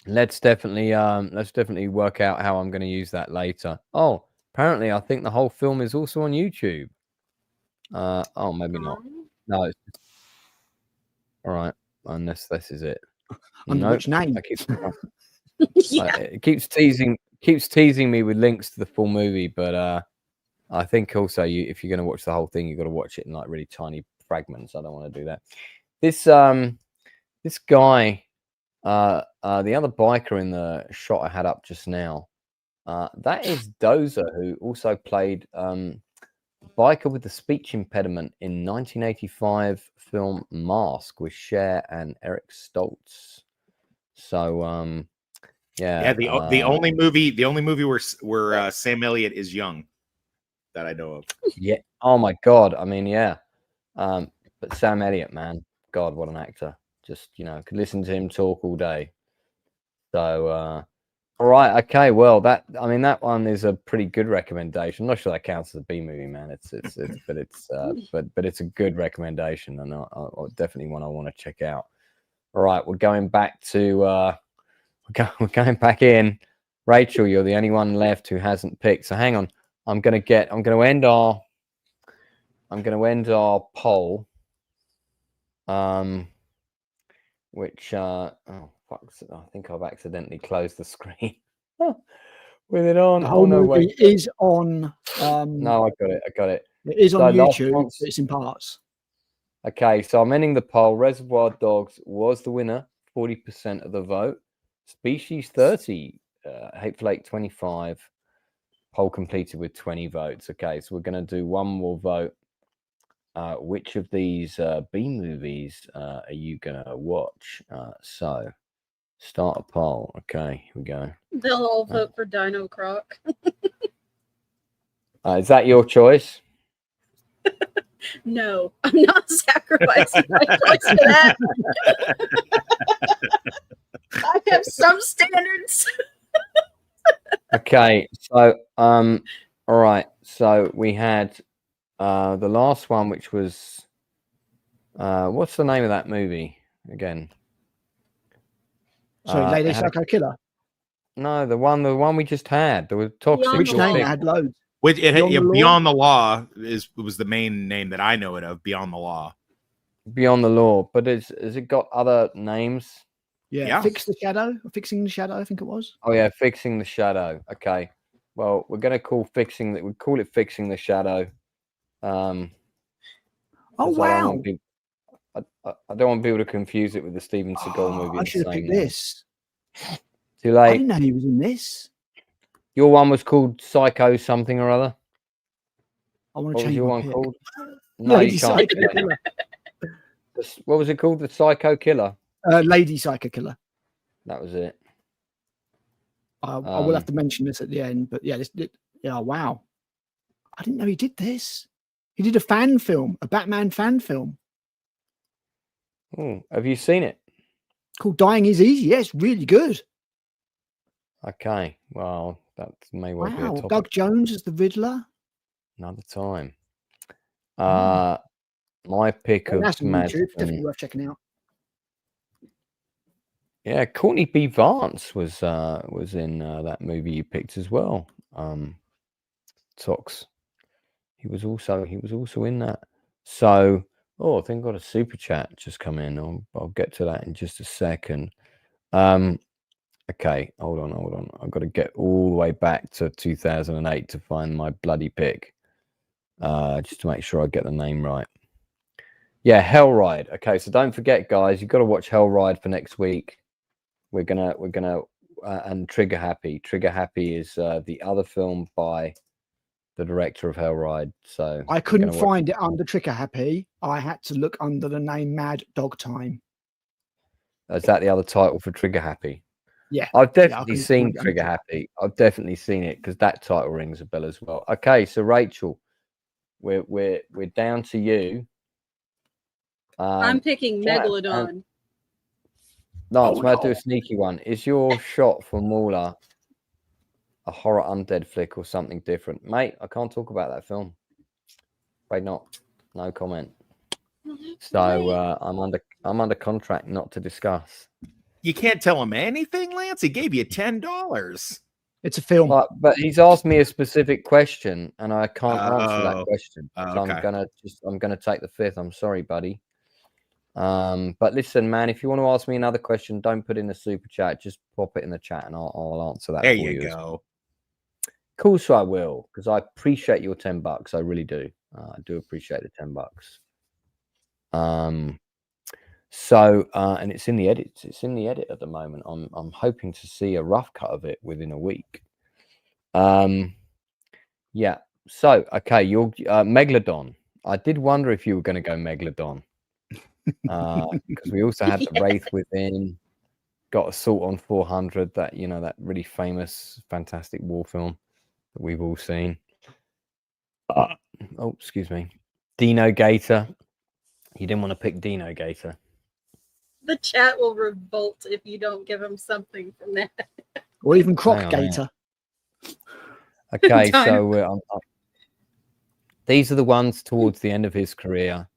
Let's definitely work out how I'm going to use that later. Oh, apparently, I think the whole film is also on YouTube. Oh, maybe not. No, it's all right. Unless this is it. Under Nope, which name? I keep- Yeah. it keeps teasing me with links to the full movie, but I think also if you're going to watch the whole thing, you've got to watch it in like really tiny fragments. I don't want to do that. This guy, the other biker in the shot I had up just now, that is Dozer, who also played biker with the speech impediment in 1985 film Mask with Cher and Eric Stoltz. So yeah. The only movie where Sam Elliott is young that I know of. Yeah. Oh my God. I mean, yeah. But Sam Elliott, man, God, what an actor! Just could listen to him talk all day. So, all right, okay. Well, that one is a pretty good recommendation. I'm not sure that counts as a B movie, man. But it's a good recommendation, and definitely one I want to check out. All right, we're going back to we're going back in. Rachel, you're the only one left who hasn't picked. So hang on. I'm going to end our poll. Which oh fuck, I think I've accidentally closed the screen with it on. The whole movie wait. is on. No, I got it. It is on So last YouTube. month's- But it's in parts. Okay, so I'm ending the poll. Reservoir Dogs was the winner, 40% of the vote. Species 30, Hateful Eight 25. Poll completed with 20 votes. Okay, so we're going to do one more vote. Which of these B movies are you going to watch? So start a poll. Okay, here we go. They'll all vote for Dino Croc. Is that your choice? No, I'm not sacrificing my choice for that. I have some standards. Okay, so all right. So we had the last one, which was what's the name of that movie again? Sorry, Lady it had- Psycho Killer. No, the one we just had. There was toxic. Beyond Which the name? Law. It had loads. Beyond the Law was the main name that I know it of. Beyond the Law. Beyond the Law, but has it got other names? Yeah. Fixing the Shadow, I think it was. Oh yeah, Fixing the Shadow. Okay. Well, we're gonna call it Fixing the Shadow. Oh 'cause wow! I don't want people to confuse it with the Steven Seagal movie. I of the should have same picked name. this. Too I late. didn't know he was in this. Your one was called Psycho something or other. I want What to was change your my one pick. called? No, Lady you can't. Psycho do that. Killer. What was it called? The Psycho Killer. Lady Psycho Killer. That was it. I will have to mention this at the end, but yeah, wow. I didn't know he did this. He did a fan film, a Batman fan film Have you seen it? called Dying Is Easy. Yeah, it's really good. Okay. Well, that may well be a Wow. topic Doug Jones as the Riddler. another time. My pick of That's on YouTube. Definitely Madsen. worth checking out. Yeah, Courtney B. Vance was in that movie you picked as well. Tox. He was also in that. So, I think I got a super chat just come in. I'll get to that in just a second. Okay, hold on. I've got to get all the way back to 2008 to find my bloody pick. Just to make sure I get the name right. Yeah, Hell Ride. Okay, so don't forget, guys, you've got to watch Hell Ride for next week. We're gonna and Trigger Happy. Trigger Happy is the other film by the director of Hellride. So I couldn't find it under Trigger Happy. I had to look under the name Mad Dog Time. Is that the other title for Trigger Happy? Yeah, I've definitely couldn't seen find it Trigger under- Happy. I've definitely seen it because that title rings a bell as well. Okay, so Rachel, we're down to you. I'm picking Megalodon. Lance, may I do a sneaky one? Is your shot for Mauler a horror undead flick or something different? Mate, I can't talk about that film. Afraid not. No comment. So I'm under contract not to discuss. You can't tell him anything, Lance. He gave you $10. It's a film. But he's asked me a specific question, and I can't answer that question. So okay. I'm gonna take the fifth. I'm sorry, buddy. But listen, man, if you want to ask me another question, don't put in the super chat. Just pop it in the chat, and I'll answer that. There for you you. go. Cool, so I will, because I appreciate your $10. I really do. I do appreciate the $10. So and it's in the edits. It's in the edit at the moment. I'm hoping to see a rough cut of it within a week. Yeah. So okay, you're Megalodon. I did wonder if you were going to go Megalodon, because we also had the Wraith Within, got Assault on 400. That that really famous, fantastic war film that we've all seen. Oh, excuse me, Dino Gator. You didn't want to pick Dino Gator. The chat will revolt if you don't give him something from that. Or even Croc Gator. Okay, so these are the ones towards the end of his career.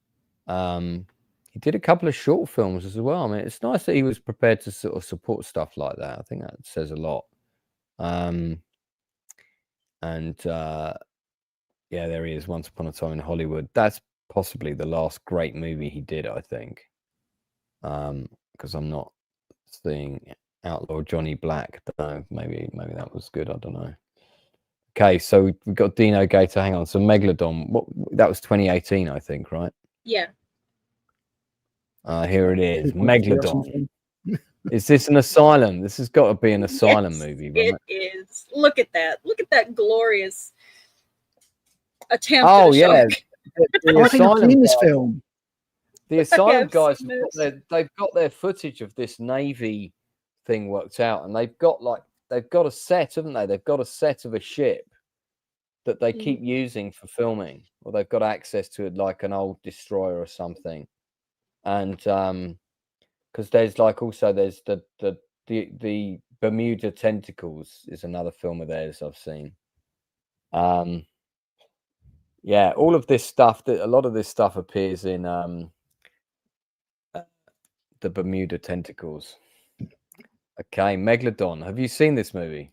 He did a couple of short films as well. I mean, it's nice that he was prepared to sort of support stuff like that. I think that says a lot. Yeah, there he is, Once Upon a Time in Hollywood. That's possibly the last great movie he did, I think. Because I'm not seeing Outlaw Johnny Black. Don't know, maybe that was good. I don't know. Okay, so we've got Dino Gator. Hang on. So Megalodon. That was 2018, I think, right? Yeah. Here it is. Megalodon. Is this an asylum? This has got to be an asylum movie, right? It is. Look at that. Look at that glorious attempt. Oh, at a yeah. shark. I think I've seen this film. The asylum guys, they've got their footage of this Navy thing worked out, and they've got a set, haven't they? They've got a set of a ship that they keep using for filming, or they've got access to it, like an old destroyer or something. And because there's there's the Bermuda Tentacles is another film of theirs I've seen. Yeah, all of this stuff, a lot of this stuff appears in the Bermuda Tentacles. Okay, Megalodon. Have you seen this movie?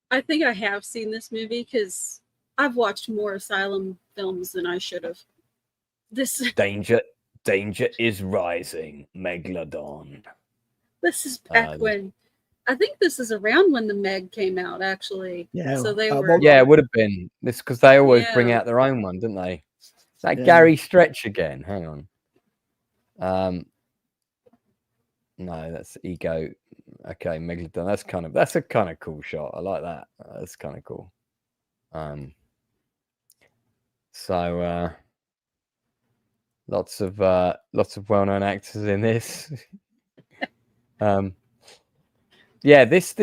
I think I have seen this movie because I've watched more asylum films than I should have. Danger is rising, Megalodon. This is back when, I think this is around when the Meg came out, actually. Yeah. So they were. Yeah, it would have been. This because they always bring out their own one, didn't they? Is that Gary Stretch again? Hang on. No, that's Ego. Okay, Megalodon. That's a kind of cool shot. I like that. That's kind of cool. So lots of well-known actors in this. Yeah, they've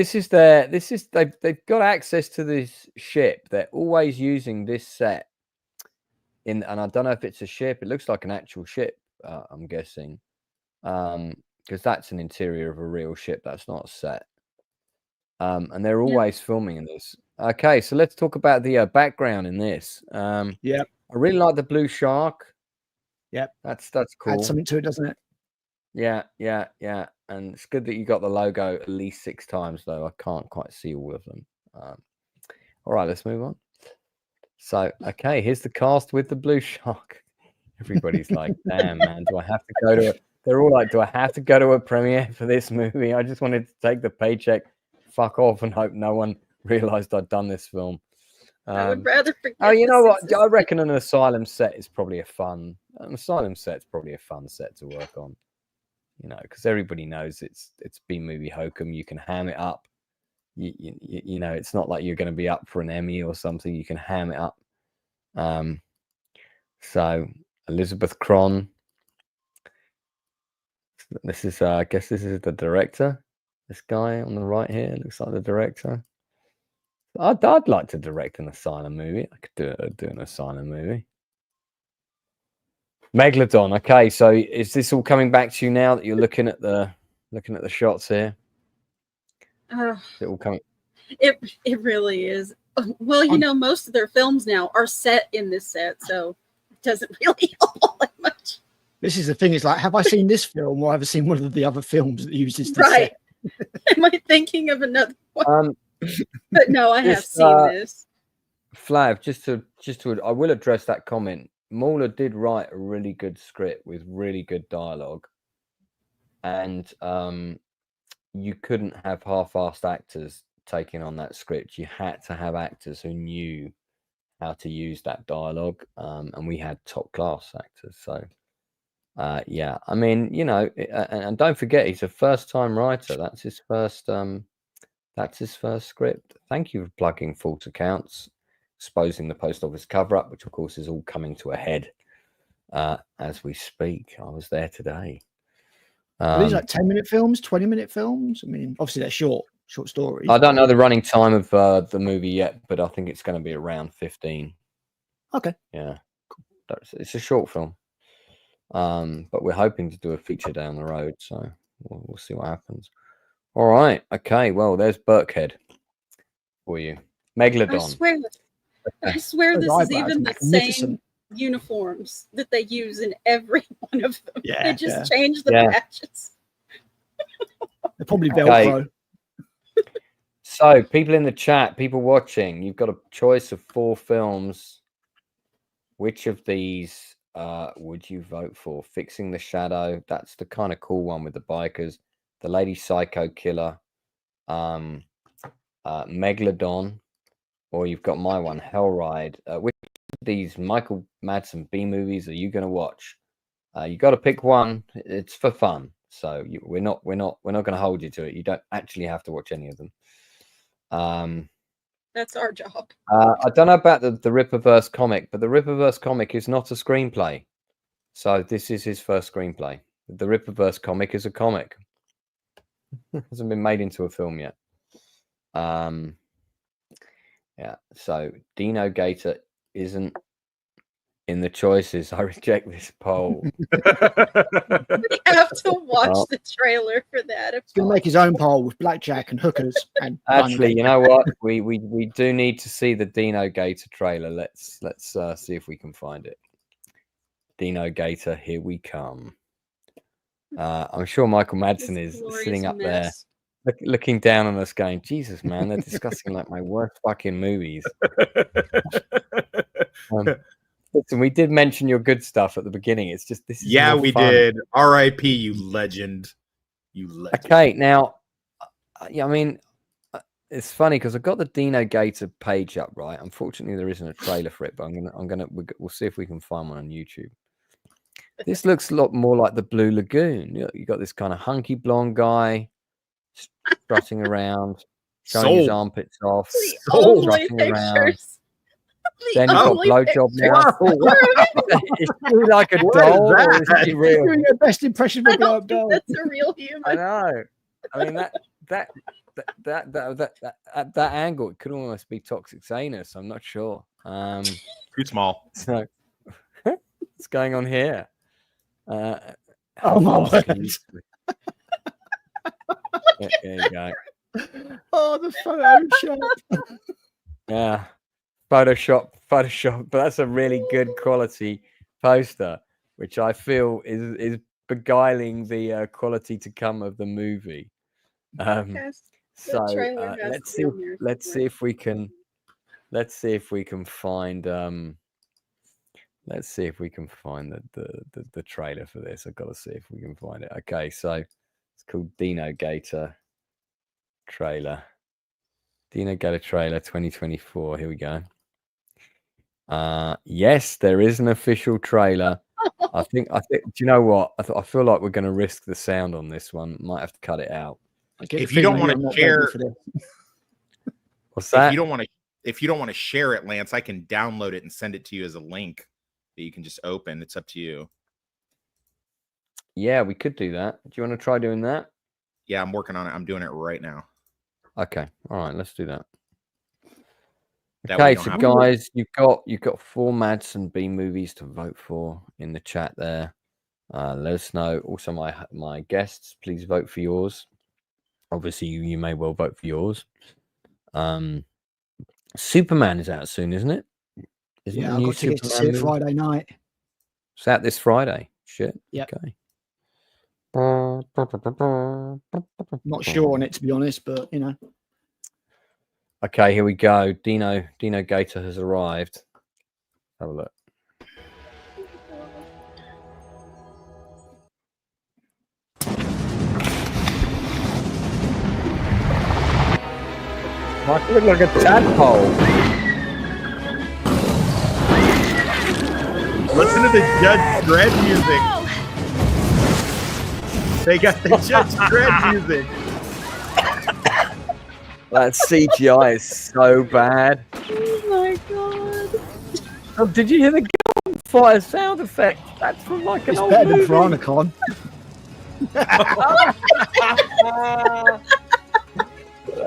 got access to this ship. They're always using this set and I don't know if it's a ship. It looks like an actual ship. I'm guessing. Because that's an interior of a real ship. That's not a set. And they're always filming in this. Okay, so let's talk about the background in this. I really like the blue shark. Yep, that's cool. Adds something to it, doesn't it? Yeah. And it's good that you got the logo at least 6 times, though. I can't quite see all of them. All right, let's move on. So, okay, here's the cast with the blue shark. Everybody's like, damn, man, do I have to go to it? They're all like, do I have to go to a premiere for this movie? I just wanted to take the paycheck, fuck off, and hope no one realized I'd done this film. I would rather forget. Oh, you know what? I reckon an asylum set is probably a fun set to work on. You know, because everybody knows it's B-movie hokum. You can ham it up. you know, it's not like you're going to be up for an Emmy or something. You can ham it up. So Elizabeth Cron. This is, I guess this is the director. This guy on the right here looks like the director. I'd like to direct an asylum movie. I could do an asylum movie. Megalodon. Okay, so is this all coming back to you now that you're looking at the shots here? Is it all coming? It really is. Well, you know, most of their films now are set in this set, so it doesn't really help all that much. This is the thing. It's like, have I seen this film or have I seen one of the other films that uses this Right. set? Am I thinking of another one? But no, I have seen this. Flav, just to, I will address that comment. Mauler did write a really good script with really good dialogue, and you couldn't have half-assed actors taking on that script. You had to have actors who knew how to use that dialogue, and we had top-class actors. So, yeah, I mean, you know, and don't forget, he's a first-time writer. That's his first script. Thank you for plugging False Accounts, exposing the post office cover-up, which of course is all coming to a head as we speak. I was there today. Are these like 10-minute films, 20-minute films? I mean, obviously they're short stories. I don't know the running time of the movie yet, but I think it's going to be around 15. Okay. Yeah, it's a short film, but we're hoping to do a feature down the road, so we'll see what happens. All right. Okay. Well, there's Burkhead for you. Megalodon. I swear this is even the same uniforms that they use in every one of them. Yeah, they just change the patches. They're probably Velcro. So, people in the chat, people watching, you've got a choice of 4 films. Which of these would you vote for? Fixing the Shadow. That's the kind of cool one with the bikers. The Lady Psycho Killer. Megalodon. Or you've got my one, Hellride. Which of these Michael Madsen B movies are you going to watch? You got to pick one. It's for fun, so we're not going to hold you to it. You don't actually have to watch any of them. That's our job. I don't know about the Rippaverse comic, but the Rippaverse comic is not a screenplay. So this is his first screenplay. The Rippaverse comic is a comic. It hasn't been made into a film yet. Yeah, so Dino Gator isn't in the choices. I reject this poll. We have to watch the trailer for that. He's going to make his own poll with blackjack and hookers. And actually, you know what? We do need to see the Dino Gator trailer. Let's see if we can find it. Dino Gator, here we come. I'm sure Michael Madsen is sitting up there. Looking down on us going, Jesus, man, they're discussing like my worst fucking movies. Listen, we did mention your good stuff at the beginning. It's just this is we fun. did. R.I.P. You legend. You legend. Okay, now, I mean, it's funny because I've got the Dino Gator page up, right? Unfortunately, there isn't a trailer for it, but we'll see if we can find one on YouTube. This looks a lot more like the Blue Lagoon. You got this kind of hunky blonde guy strutting around, showing his armpits off, strutting around. Then you've got blowjob now. Is he like a doll, or is he real? Doing your best impression of a blow-up doll. That's a real human. I know. I mean that angle, it could almost be Toxic Sanus. I'm not sure. Too small. So what's going on here? Oh my word. There you go. Oh, the Photoshop. Yeah, Photoshop. But that's a really good quality poster, which I feel is beguiling the quality to come of the movie. So let's see if we can find the trailer for this. I've got to see if we can find it. Okay, so it's called Dino Gator trailer. Dino Gator trailer 2024. Here we go. Yes, there is an official trailer. I think. Do you know what? I feel like we're going to risk the sound on this one. Might have to cut it out. If you don't want to share, What's that? If you don't want to share it, Lance, I can download it and send it to you as a link that you can just open. It's up to you. Yeah, we could do that. Do you want to try doing that? Yeah, I'm working on it. I'm doing it right now. Okay. All right, let's do that. That way Okay, you so don't guys, you've got 4 Madsen B movies to vote for in the chat there. Let us know. Also, my guests, please vote for yours. Obviously, you may well vote for yours. Superman is out soon, isn't it? Isn't Yeah, the I've new got tickets to see Superman it movie? Friday night. It's out this Friday. Shit. Yep. Okay. Not sure on it, to be honest, but you know. Okay, here we go. Dino Gator has arrived. Have a look. Might look like a tadpole. Listen to the Judge Dredd music. They got the Judge Dredd music. That CGI is so bad. Oh my god. Oh, did you hear the gunfire sound effect? That's from like an It's old better movie. than Veronicon.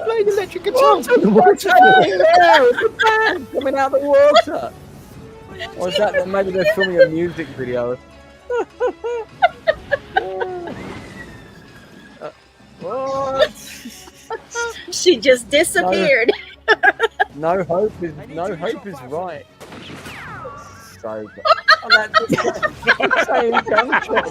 Playing electric guitar in the What's water. happening there? It's a band coming out of the water. Or is that maybe they're filming a music video? What? She just disappeared. No hope is right. So bad. Oh, that's the same gunshot.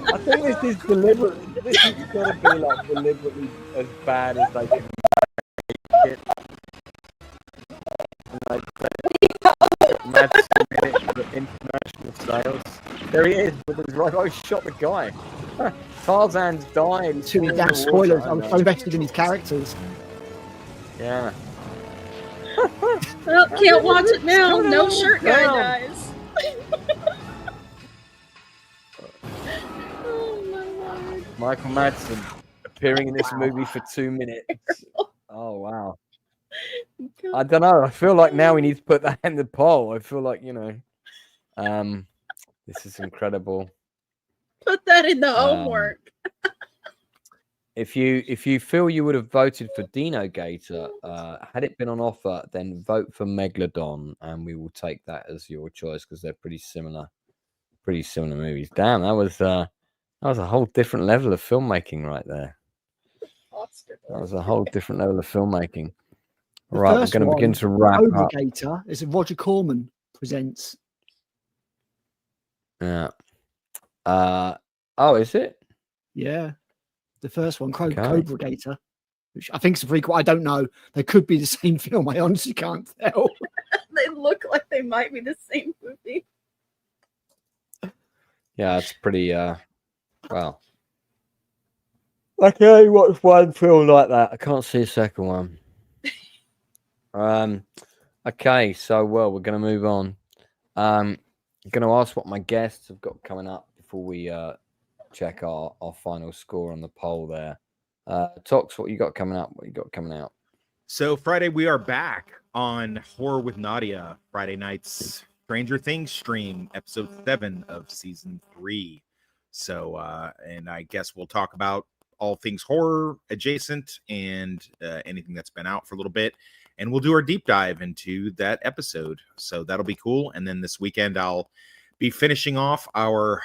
I think this is deliberate. This is gonna be like deliberately as bad as they can make it. And they say, for international sales. There he is with his right. Oh, he shot the guy. Tarzan's died. Too many damn spoilers. I was so invested in these characters. Yeah. Well, can't watch it now. No shirt guy dies. Oh my lord. Michael Madsen appearing in this movie for 2 minutes. Oh wow. I don't know. I feel like now we need to put that in the poll. I feel like, this is incredible. Put that in the homework. If you feel you would have voted for Dino Gator, had it been on offer, then vote for Megalodon, and we will take that as your choice because they're pretty similar movies. Damn, that was a whole different level of filmmaking right there. That was a whole different level of filmmaking. The Right, we're first going to begin one, to wrap up. Gator, is a Roger Corman presents. Yeah. Oh, is it? Yeah. The first one, Okay. Cobra Gator, which I think is a prequel. I don't know. They could be the same film. I honestly can't tell. They look like they might be the same movie. Yeah, it's pretty well. I can only watch one film like that. I can't see a second one. Okay, so we're gonna move on. I'm gonna ask what my guests have got coming up before we check our final score on the poll there. Tox, what you got coming up? What you got coming out? So Friday we are back on Horror with Nadia, Friday night's Stranger Things stream, episode 7 of season 3. So and I guess we'll talk about all things horror adjacent and anything that's been out for a little bit, and we'll do our deep dive into that episode. So that'll be cool. And then this weekend I'll be finishing off our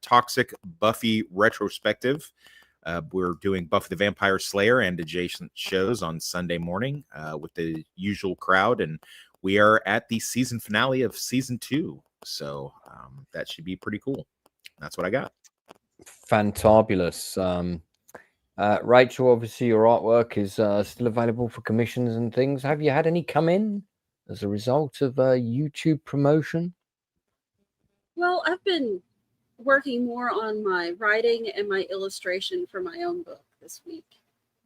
Toxic Buffy retrospective. We're doing Buffy the Vampire Slayer and adjacent shows on Sunday morning with the usual crowd, and we are at the season finale of season 2. So that should be pretty cool. That's what I got. Fantabulous. Rachel, obviously your artwork is still available for commissions and things. Have you had any come in as a result of YouTube promotion? Well, I've been working more on my writing and my illustration for my own book this week.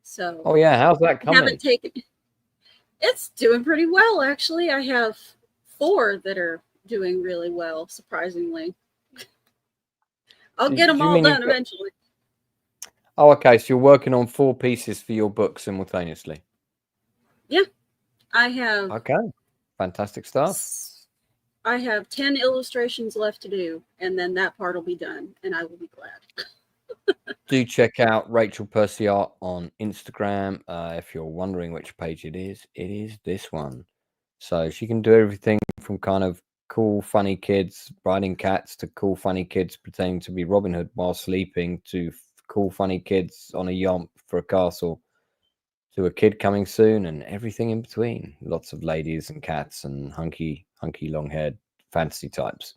So Oh yeah, how's that coming? haven't taken. It's doing pretty well, actually. I have 4 that are doing really well, surprisingly. I'll get them all done eventually. Oh, okay. So you're working on 4 pieces for your book simultaneously. Yeah, I have. Okay, fantastic stuff. I have 10 illustrations left to do, and then that part will be done, and I will be glad. Do check out Rachel Percy Art on Instagram. If you're wondering which page it is this one. So she can do everything from kind of cool, funny kids riding cats to cool, funny kids pretending to be Robin Hood while sleeping to cool, funny kids on a yacht for a castle to a kid coming soon and everything in between. Lots of ladies and cats and hunky, long-haired fantasy types.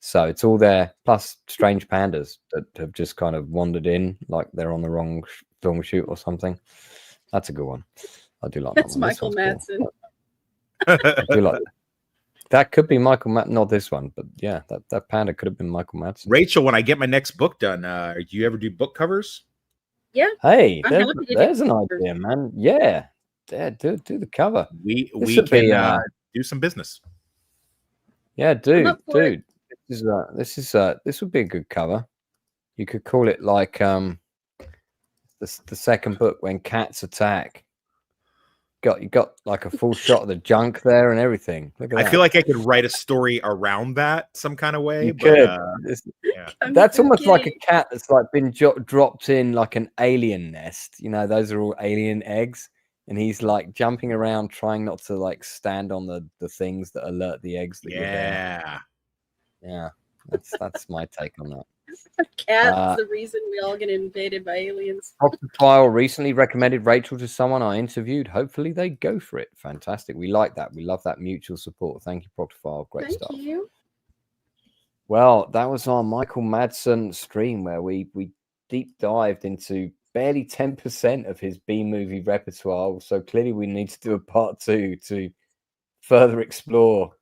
So it's all there, plus strange pandas that have just kind of wandered in like they're on the wrong film shoot or something. That's a good one. I do like That's that one. Michael Madsen. Cool. I do like that. That could be Michael Madsen, not this one, but yeah, that panda could have been Michael Madsen. Rachel, when I get my next book done, do you ever do book covers? Yeah. Hey, there's an idea, man. Yeah, do the cover. We can do some business. Yeah, dude. This would be a good cover. You could call it like the second book, When Cats Attack. You got like a full shot of the junk there and everything. Look at that. I feel like I could write a story around that some kind of way. You but yeah. That's almost like a cat that's like been dropped in like an alien nest. You know, those are all alien eggs, and he's like jumping around trying not to like stand on the things that alert the eggs that you're there. Yeah, that's my take on that. Cat's the reason we all get invaded by aliens. File recently recommended Rachel to someone I interviewed. Hopefully they go for it. Fantastic. We like that. We love that mutual support. Thank you, Proctofile. Great stuff. Thank you. Well, that was our Michael Madsen stream where we deep dived into barely 10% of his B-movie repertoire. So clearly we need to do a part 2 to further explore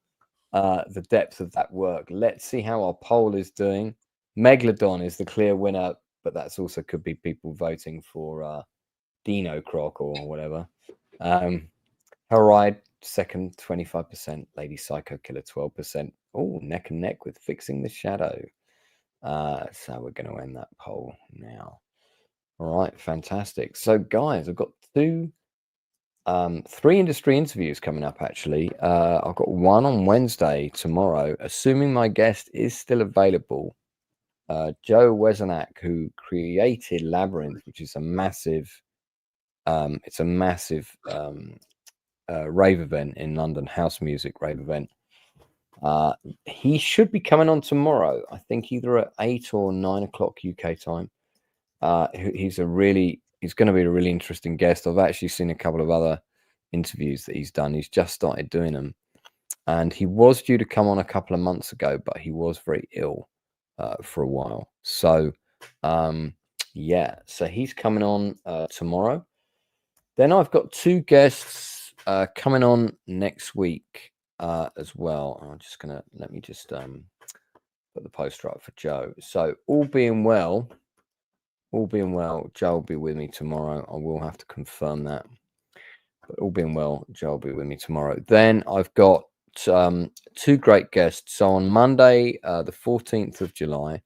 the depth of that work. Let's see how our poll is doing. Megalodon is the clear winner, but that's also could be people voting for Dino Croc or whatever. Heride second, 25%. Lady Psycho Killer, 12%. Oh, neck and neck with Fixing the Shadow. So we're going to end that poll now. All right, fantastic. So guys, I've got 3 industry interviews coming up actually. I've got one on Wednesday tomorrow, assuming my guest is still available. Joe Wesenak, who created Labyrinth, which is a massive rave event in London, house music rave event. He should be coming on tomorrow, I think either at 8 or 9 o'clock UK time. He's going to be a really interesting guest. I've actually seen a couple of other interviews that he's done. He's just started doing them, and he was due to come on a couple of months ago, but he was very ill for a while. So yeah, so he's coming on tomorrow. Then I've got 2 guests coming on next week as well. I'm just gonna let me just put the poster up for Joe. So all being well, Joe will be with me tomorrow. I will have to confirm that, but all being well, Joe will be with me tomorrow. Then I've got 2 great guests. So on Monday, the 14th of July,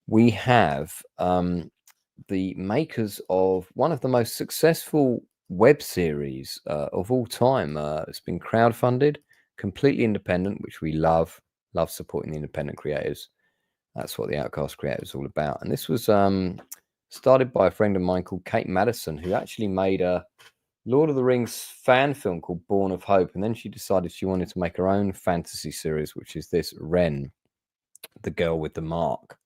we have the makers of one of the most successful web series of all time. It's been crowdfunded, completely independent, which we love supporting the independent creators. That's what the Outcast Creator is all about. And this was started by a friend of mine called Kate Madison, who actually made a Lord of the Rings fan film called Born of Hope, and then she decided she wanted to make her own fantasy series, which is this Ren, the girl with the mark.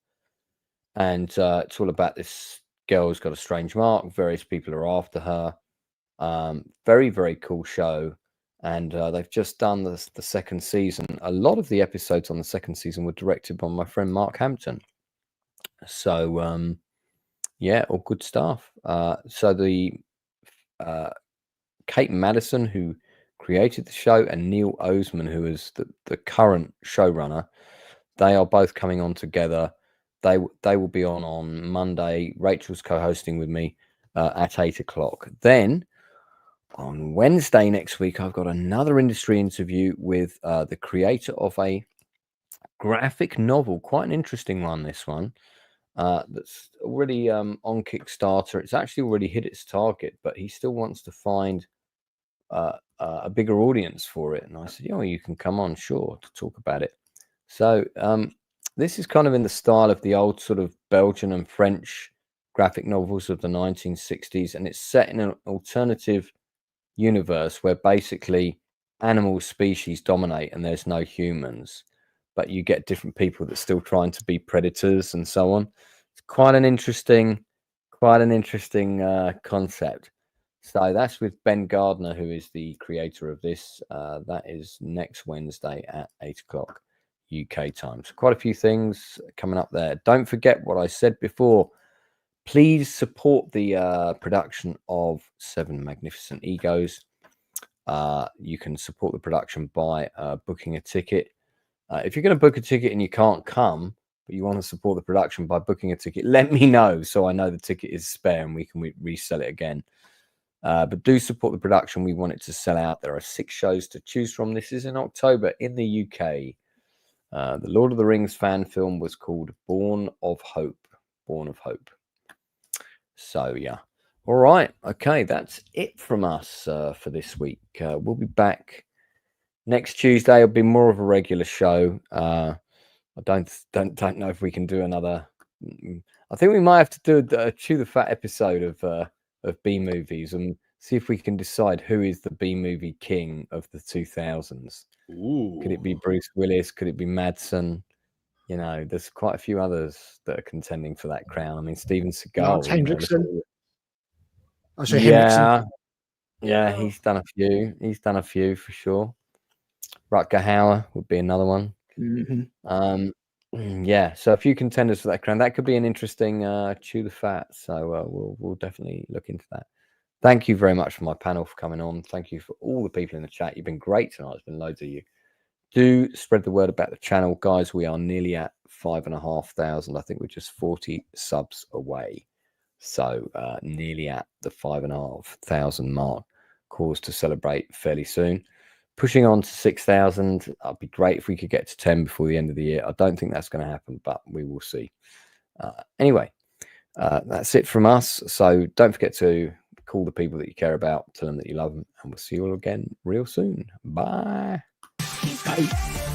And it's all about this girl who's got a strange mark. Various people are after her. Very, very cool show. And they've just done the second season. A lot of the episodes on the second season were directed by my friend Mark Hampton. So, yeah, all good stuff. So the Kate Madison, who created the show, and Neil Oseman, who is the current showrunner, they are both coming on together. They will be on Monday. Rachel's co-hosting with me at 8 o'clock. Then on Wednesday next week, I've got another industry interview with the creator of a graphic novel, quite an interesting one, this one. that's already on Kickstarter. It's actually already hit its target, but he still wants to find a bigger audience for it. And I said, you can come on, sure, to talk about it. So this is kind of in the style of the old sort of Belgian and French graphic novels of the 1960s, and it's set in an alternative universe where basically animal species dominate and there's no humans, but you get different people that still trying to be predators and so on. It's quite an interesting concept. So that's with Ben Gardner, who is the creator of this. That is next Wednesday at 8 o'clock UK time. So quite a few things coming up there. Don't forget what I said before. Please support the production of 7 Magnificent Egos. You can support the production by booking a ticket. If you're going to book a ticket and you can't come, but you want to support the production by booking a ticket, let me know so I know the ticket is spare and we can resell it again. But do support the production. We want it to sell out. There are 6 shows to choose from. This is in October in the UK. The Lord of the Rings fan film was called Born of Hope. Born of Hope. So, yeah. All right. Okay, that's it from us for this week. We'll be back next Tuesday. It'll be more of a regular show. I don't know if we can do another. I think we might have to do a Chew the Fat episode of B movies and see if we can decide who is the B movie king of the 2000s. Ooh. Could it be Bruce Willis? Could it be Madsen? There's quite a few others that are contending for that crown. I mean, Steven Seagal. Hendrickson. Yeah, he's done a few. He's done a few for sure. Rutger Hauer would be another one. Yeah, so a few contenders for that crown. That could be an interesting Chew the Fat. So we'll definitely look into that. Thank you very much for my panel for coming on. Thank you for all the people in the chat. You've been great tonight. There's been loads of you. Do spread the word about the channel, guys. We are nearly at 5,500. I think we're just 40 subs away. So nearly at the 5,500 mark. Cause to celebrate fairly soon. Pushing on to 6,000. It'd be great if we could get to 10 before the end of the year. I don't think that's going to happen, but we will see. Anyway, that's it from us. So don't forget to call the people that you care about, tell them that you love them, and we'll see you all again real soon. Bye. Bye.